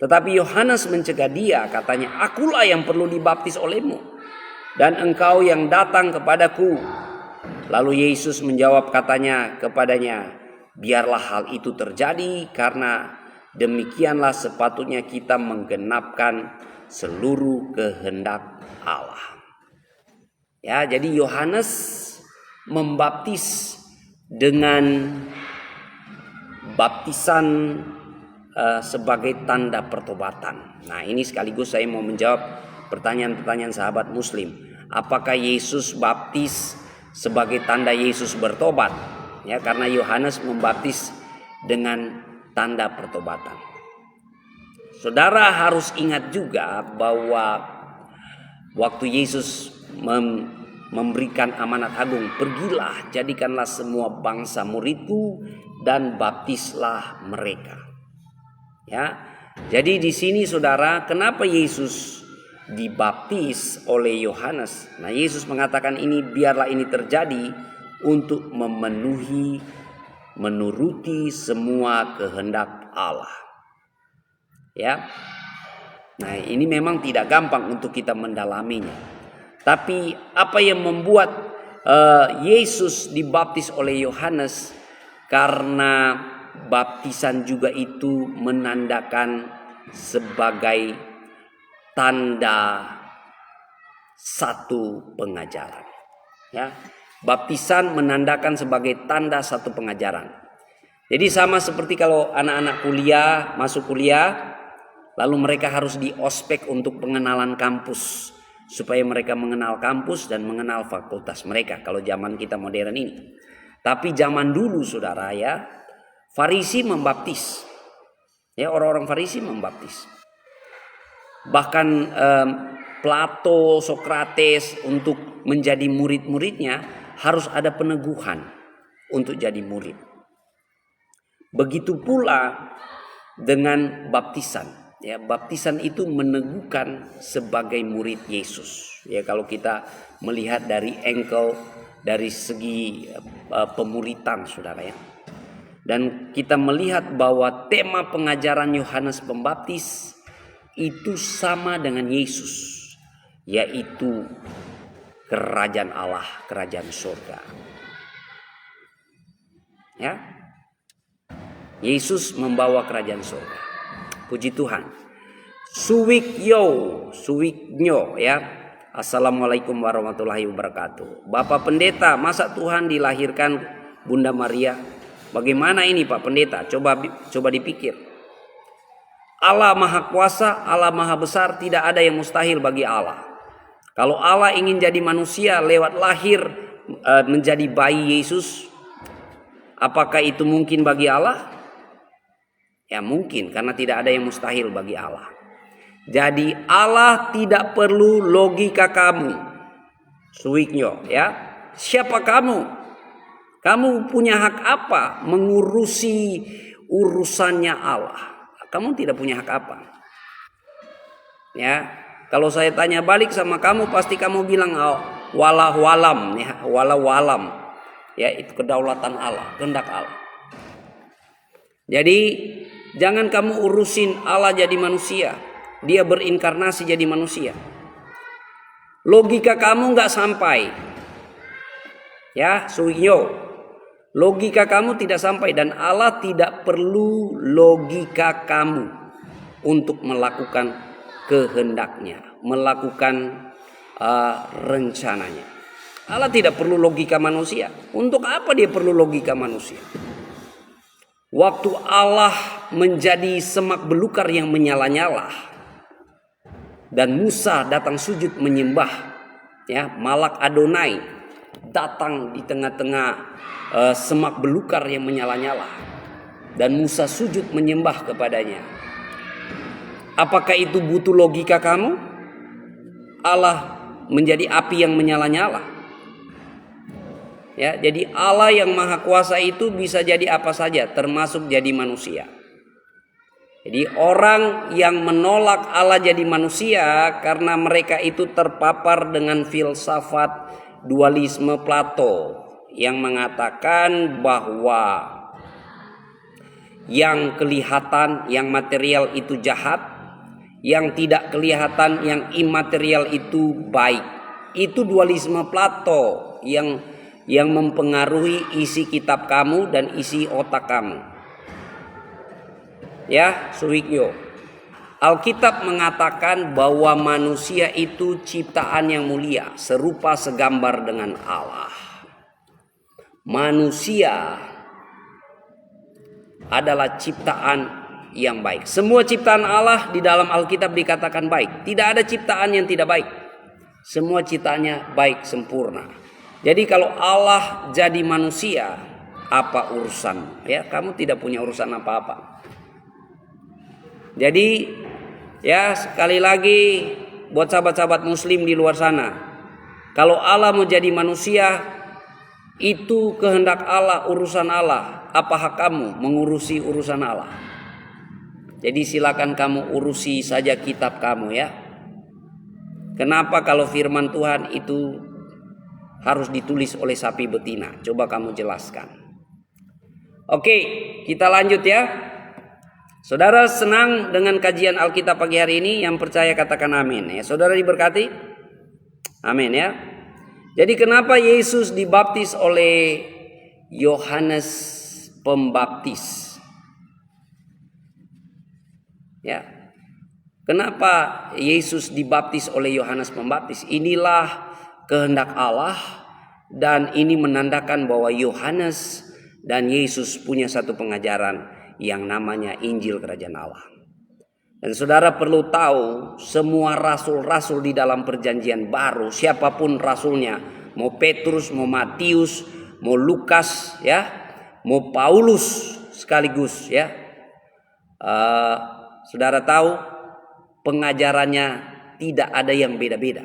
Tetapi Yohanes mencegah dia, katanya, akulah yang perlu dibaptis olehmu, dan engkau yang datang kepadaku. Lalu Yesus menjawab, katanya kepadanya, biarlah hal itu terjadi, karena demikianlah sepatutnya kita menggenapkan seluruh kehendak Allah. Ya, jadi Yohanes membaptis dengan baptisan sebagai tanda pertobatan. Nah, ini sekaligus saya mau menjawab pertanyaan-pertanyaan sahabat muslim. Apakah Yesus baptis sebagai tanda Yesus bertobat? Ya, karena Yohanes membaptis dengan tanda pertobatan. Saudara harus ingat juga bahwa waktu Yesus memberikan amanat agung, pergilah, jadikanlah semua bangsa muridku dan baptislah mereka. Ya, jadi di sini, saudara, kenapa Yesus dibaptis oleh Yohanes? Nah, Yesus mengatakan ini, biarlah ini terjadi untuk menuruti semua kehendak Allah. Ya, nah ini memang tidak gampang untuk kita mendalaminya. Tapi apa yang membuat Yesus dibaptis oleh Yohanes? Karena baptisan juga itu menandakan sebagai tanda satu pengajaran. Ya, baptisan menandakan sebagai tanda satu pengajaran. Jadi sama seperti kalau anak-anak masuk kuliah, lalu mereka harus di ospek untuk pengenalan kampus. supaya mereka mengenal kampus dan mengenal fakultas mereka kalau zaman kita modern ini. Tapi zaman dulu saudara ya, Farisi membaptis. Ya, orang-orang Farisi membaptis. Bahkan Plato, Sokrates untuk menjadi murid-muridnya harus ada peneguhan untuk jadi murid. Begitu pula dengan baptisan. Ya, baptisan itu meneguhkan sebagai murid Yesus. Ya, kalau kita melihat dari dari segi pemuritan saudara ya. Dan kita melihat bahwa tema pengajaran Yohanes Pembaptis itu sama dengan Yesus, yaitu kerajaan Allah, kerajaan surga. Ya, Yesus membawa kerajaan surga. Puji Tuhan. Suwiknyo ya. Assalamualaikum warahmatullahi wabarakatuh. Bapak Pendeta, masa Tuhan dilahirkan Bunda Maria? Bagaimana ini Pak Pendeta? Coba dipikir. Allah Maha Kuasa, Allah Maha Besar, tidak ada yang mustahil bagi Allah. Kalau Allah ingin jadi manusia lewat lahir menjadi bayi Yesus, apakah itu mungkin bagi Allah? Ya mungkin, karena tidak ada yang mustahil bagi Allah. Jadi Allah tidak perlu logika kamu. Suwiknyo ya. Siapa kamu? Kamu punya hak apa mengurusi urusannya Allah? Kamu tidak punya hak apa? Ya, kalau saya tanya balik sama kamu, pasti kamu bilang walam ya, walam. Ya, itu kedaulatan Allah, kehendak Allah. Jadi jangan kamu urusin Allah jadi manusia. Dia berinkarnasi jadi manusia. Logika kamu nggak sampai. Ya, Suwiknyo. Logika kamu tidak sampai dan Allah tidak perlu logika kamu untuk melakukan kehendaknya, melakukan rencananya. Allah tidak perlu logika manusia. Untuk apa dia perlu logika manusia? Waktu Allah menjadi semak belukar yang menyala-nyala dan Musa datang sujud menyembah, ya, Malak Adonai datang di tengah-tengah semak belukar yang menyala-nyala dan Musa sujud menyembah kepadanya. Apakah itu butuh logika kamu? Allah menjadi api yang menyala-nyala. Ya, jadi Allah yang Maha Kuasa itu bisa jadi apa saja, termasuk jadi manusia. Jadi orang yang menolak Allah jadi manusia karena mereka itu terpapar dengan filsafat dualisme Plato yang mengatakan bahwa yang kelihatan, yang material itu jahat, yang tidak kelihatan, yang imaterial itu baik. Itu dualisme Plato yang mempengaruhi isi kitab kamu dan isi otak kamu. Ya, Suwiknyo. Alkitab mengatakan bahwa manusia itu ciptaan yang mulia, serupa segambar dengan Allah. Manusia adalah ciptaan yang baik. Semua ciptaan Allah di dalam Alkitab dikatakan baik. Tidak ada ciptaan yang tidak baik. Semua ciptaannya baik, sempurna. Jadi kalau Allah jadi manusia, apa urusan? Ya, kamu tidak punya urusan apa-apa. Jadi ya, sekali lagi buat sahabat-sahabat muslim di luar sana, kalau Allah mau jadi manusia, itu kehendak Allah, urusan Allah. Apa hak kamu mengurusi urusan Allah? Jadi silakan kamu urusi saja kitab kamu ya. Kenapa kalau firman Tuhan itu harus ditulis oleh sapi betina? Coba kamu jelaskan. Oke, kita lanjut ya. Saudara senang dengan kajian Alkitab pagi hari ini? Yang percaya katakan amin ya. Saudara diberkati? Amin ya. Jadi kenapa Yesus dibaptis oleh Yohanes Pembaptis? Ya. Kenapa Yesus dibaptis oleh Yohanes Pembaptis? Inilah kehendak Allah dan ini menandakan bahwa Yohanes dan Yesus punya satu pengajaran yang namanya Injil Kerajaan Allah. Dan saudara perlu tahu, semua rasul-rasul di dalam perjanjian baru, siapapun rasulnya, mau Petrus, mau Matius, mau Lukas, ya, mau Paulus sekaligus, ya. Saudara tahu pengajarannya tidak ada yang beda-beda,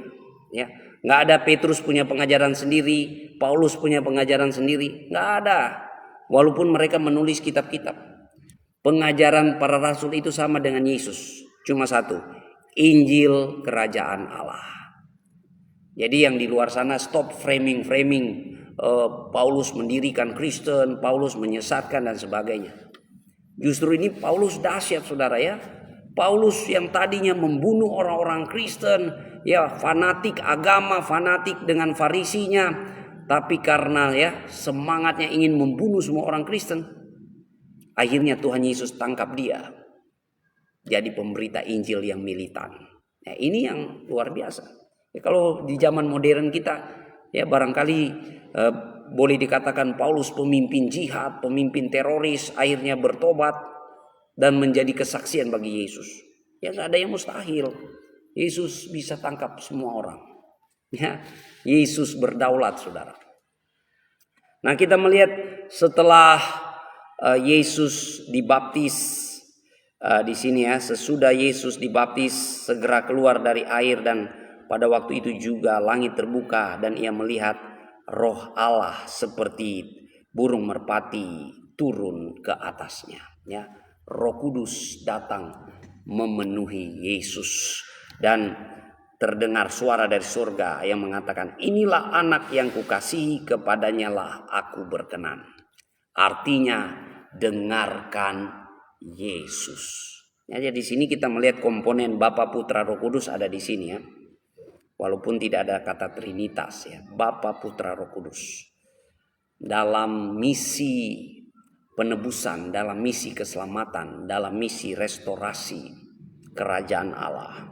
ya. Nggak ada Petrus punya pengajaran sendiri, Paulus punya pengajaran sendiri, nggak ada. Walaupun mereka menulis kitab-kitab, pengajaran para rasul itu sama dengan Yesus, cuma satu, Injil Kerajaan Allah. Jadi yang di luar sana stop framing, Paulus mendirikan Kristen, Paulus menyesatkan dan sebagainya. Justru ini Paulus dahsyat, saudara, ya. Paulus yang tadinya membunuh orang-orang Kristen, ya, fanatik agama, fanatik dengan farisinya, tapi karena ya semangatnya ingin membunuh semua orang Kristen, akhirnya Tuhan Yesus tangkap dia jadi pemberita Injil yang militan. Nah, ini yang luar biasa. Ya, kalau di zaman modern kita, ya barangkali boleh dikatakan Paulus pemimpin jihad, pemimpin teroris, akhirnya bertobat dan menjadi kesaksian bagi Yesus. Ya, nggak ada yang mustahil. Yesus bisa tangkap semua orang. Ya, Yesus berdaulat, saudara. Nah, kita melihat setelah Yesus dibaptis di sini, ya, sesudah Yesus dibaptis segera keluar dari air, dan pada waktu itu juga langit terbuka dan ia melihat Roh Allah seperti burung merpati turun ke atasnya, ya. Roh Kudus datang memenuhi Yesus dan terdengar suara dari surga yang mengatakan, inilah anak yang kukasihi, kepadanya lah aku berkenan. Artinya dengarkan Yesus. Ya, jadi di sini kita melihat komponen Bapa, Putra, Roh Kudus ada di sini, ya. Walaupun tidak ada kata Trinitas, ya. Bapa, Putra, Roh Kudus dalam misi penebusan, dalam misi keselamatan, dalam misi restorasi kerajaan Allah.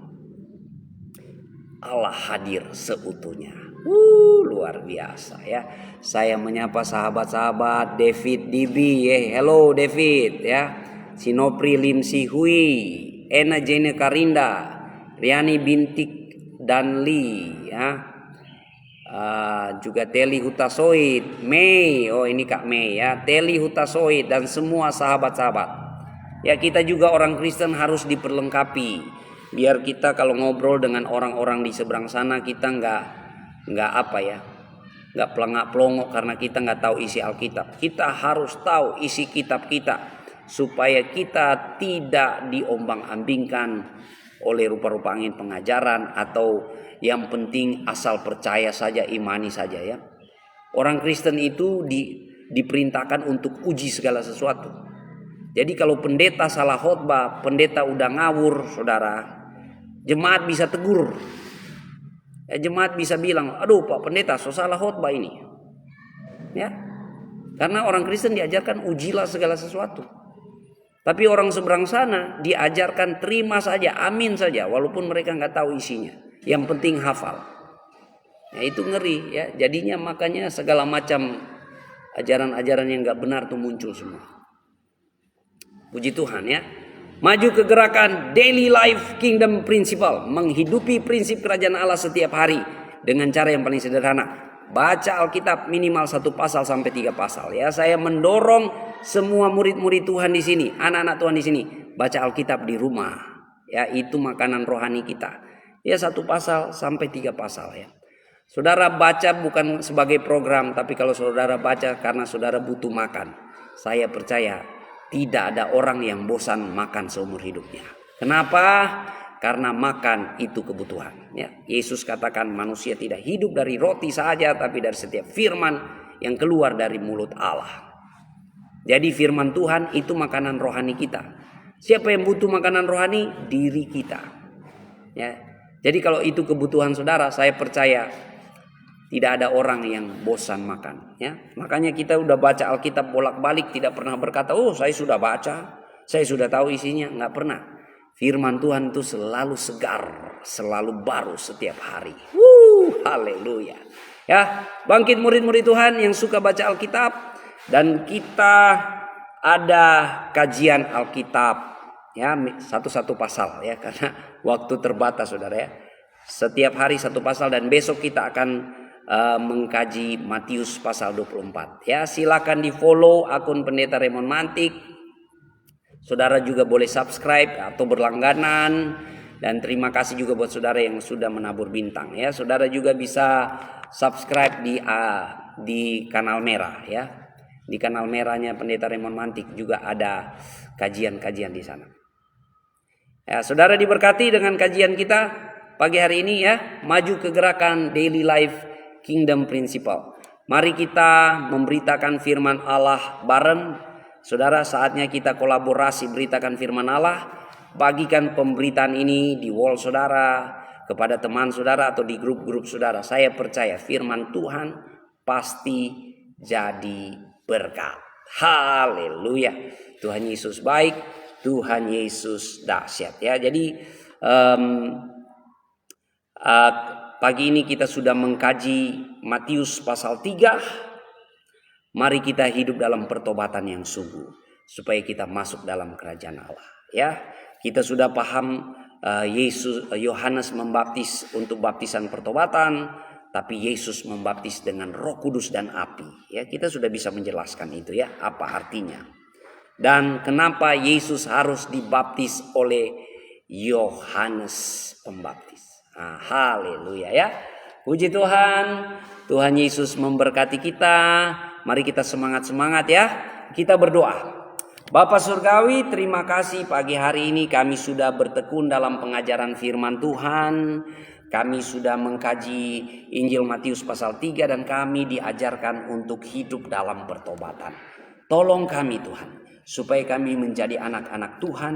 Allah hadir seutuhnya. Luar biasa, ya. Saya menyapa sahabat-sahabat David DB, hello David, ya. Sinopri Lim Si Hui, Ena Jene Karinda, Riani Bintik Danli, ya. Juga Teli Hutasoid, Mei, oh ini Kak Mei, ya, Teli Hutasoid dan semua sahabat-sahabat. Ya, kita juga orang Kristen harus diperlengkapi, biar kita kalau ngobrol dengan orang-orang di seberang sana kita nggak pelengak-pelongok karena kita nggak tahu isi Alkitab. Kita harus tahu isi kitab kita supaya kita tidak diombang-ambingkan oleh rupa-rupa angin pengajaran atau yang penting asal percaya saja, imani saja, ya. Orang Kristen itu diperintahkan untuk uji segala sesuatu. Jadi kalau pendeta salah khotbah, pendeta udah ngawur, saudara, jemaat bisa tegur. Ya, jemaat bisa bilang, aduh Pak Pendeta, so salah khotbah ini. Ya, karena orang Kristen diajarkan ujilah segala sesuatu. Tapi orang seberang sana diajarkan terima saja, amin saja, walaupun mereka nggak tahu isinya. Yang penting hafal. Nah, itu ngeri, ya. Jadinya makanya segala macam ajaran-ajaran yang nggak benar tuh muncul semua. Puji Tuhan, ya. Maju ke gerakan daily life kingdom principle, menghidupi prinsip kerajaan Allah setiap hari dengan cara yang paling sederhana. Baca Alkitab minimal 1 pasal sampai 3 pasal, ya. Saya mendorong semua murid-murid Tuhan di sini, anak-anak Tuhan di sini, baca Alkitab di rumah, ya. Itu makanan rohani kita. Ya, 1 pasal sampai 3 pasal, ya. Saudara baca bukan sebagai program, tapi kalau saudara baca karena saudara butuh makan, saya percaya tidak ada orang yang bosan makan seumur hidupnya. Kenapa? Karena makan itu kebutuhan, ya. Yesus katakan manusia tidak hidup dari roti saja, tapi dari setiap firman yang keluar dari mulut Allah. Jadi firman Tuhan itu makanan rohani kita. Siapa yang butuh makanan rohani? Diri kita, ya. Jadi kalau itu kebutuhan saudara, saya percaya tidak ada orang yang bosan makan, ya. Makanya kita udah baca Alkitab bolak-balik, tidak pernah berkata, oh saya sudah baca, saya sudah tahu isinya. Nggak pernah. Firman Tuhan itu selalu segar, selalu baru setiap hari. Haleluya. Ya, bangkit murid-murid Tuhan yang suka baca Alkitab, dan kita ada kajian Alkitab, ya, satu pasal ya, karena waktu terbatas saudara ya. Setiap hari satu pasal, dan besok kita akan mengkaji Matius pasal 24 ya. Silakan di follow akun Pendeta Raymond Mantik. Saudara juga boleh subscribe atau berlangganan, dan terima kasih juga buat saudara yang sudah menabur bintang ya. Saudara juga bisa subscribe di kanal merah ya. Di kanal merahnya Pendeta Raymond Mantik juga ada kajian-kajian di sana. Ya, saudara diberkati dengan kajian kita pagi hari ini ya. Maju ke gerakan Daily Life Kingdom Principle. Mari kita memberitakan firman Allah bareng. Saudara, saatnya kita kolaborasi beritakan firman Allah. Bagikan pemberitaan ini di wall saudara, kepada teman saudara, atau di grup-grup saudara. Saya percaya firman Tuhan pasti jadi berkat. Haleluya. Tuhan Yesus baik, Tuhan Yesus dahsyat ya. Jadi pagi ini kita sudah mengkaji Matius pasal 3. Mari kita hidup dalam pertobatan yang sungguh, supaya kita masuk dalam kerajaan Allah ya. Kita sudah paham Yohanes membaptis untuk baptisan pertobatan, tapi Yesus membaptis dengan Roh Kudus dan api ya. Kita sudah bisa menjelaskan itu ya, apa artinya dan kenapa Yesus harus dibaptis oleh Yohanes Pembaptis. Haleluya ya. Puji Tuhan. Tuhan Yesus memberkati kita. Mari kita semangat-semangat ya. Kita berdoa. Bapa Surgawi, terima kasih pagi hari ini kami sudah bertekun dalam pengajaran firman Tuhan. Kami sudah mengkaji Injil Matius pasal 3 dan kami diajarkan untuk hidup dalam pertobatan. Tolong kami Tuhan, supaya kami menjadi anak-anak Tuhan,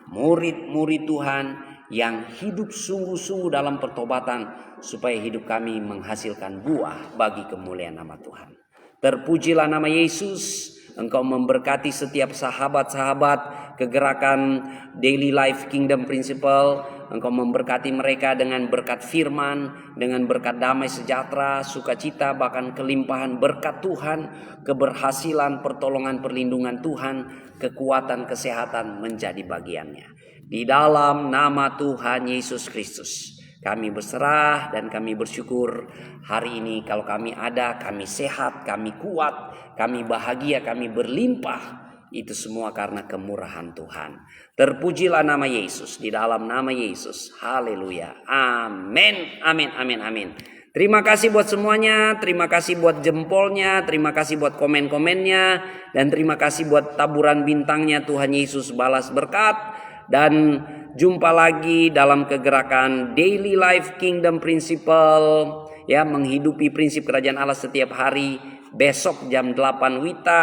murid-murid Tuhan yang hidup sungguh-sungguh dalam pertobatan, supaya hidup kami menghasilkan buah bagi kemuliaan nama Tuhan. Terpujilah nama Yesus. Engkau memberkati setiap sahabat-sahabat kegerakan Daily Life Kingdom Principle. Engkau memberkati mereka dengan berkat firman, dengan berkat damai sejahtera, sukacita, bahkan kelimpahan berkat Tuhan, keberhasilan, pertolongan, perlindungan Tuhan, kekuatan, kesehatan menjadi bagiannya. Di dalam nama Tuhan Yesus Kristus kami berserah dan kami bersyukur hari ini. Kalau kami ada, kami sehat, kami kuat, kami bahagia, kami berlimpah. Itu semua karena kemurahan Tuhan. Terpujilah nama Yesus. Di dalam nama Yesus. Haleluya. Amin. Amin. Amin. Amin. Terima kasih buat semuanya. Terima kasih buat jempolnya. Terima kasih buat komen-komennya. Dan terima kasih buat taburan bintangnya. Tuhan Yesus balas berkat. Dan jumpa lagi dalam kegerakan Daily Life Kingdom Principle ya, menghidupi prinsip kerajaan Allah setiap hari. Besok jam 8 WITA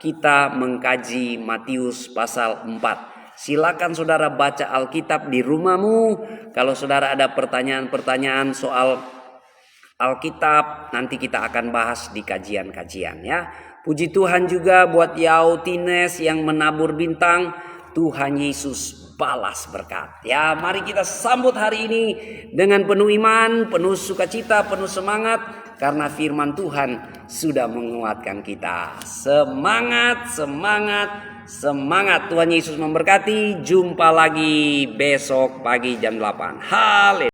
kita mengkaji Matius pasal 4. Silakan saudara baca Alkitab di rumahmu. Kalau saudara ada pertanyaan-pertanyaan soal Alkitab, nanti kita akan bahas di kajian-kajian ya. Puji Tuhan juga buat Yautines yang menabur bintang. Tuhan Yesus balas berkat. Ya, mari kita sambut hari ini dengan penuh iman, penuh sukacita, penuh semangat, karena firman Tuhan sudah menguatkan kita. Semangat, semangat, semangat. Tuhan Yesus memberkati. Jumpa lagi besok pagi jam 8. Haleluya.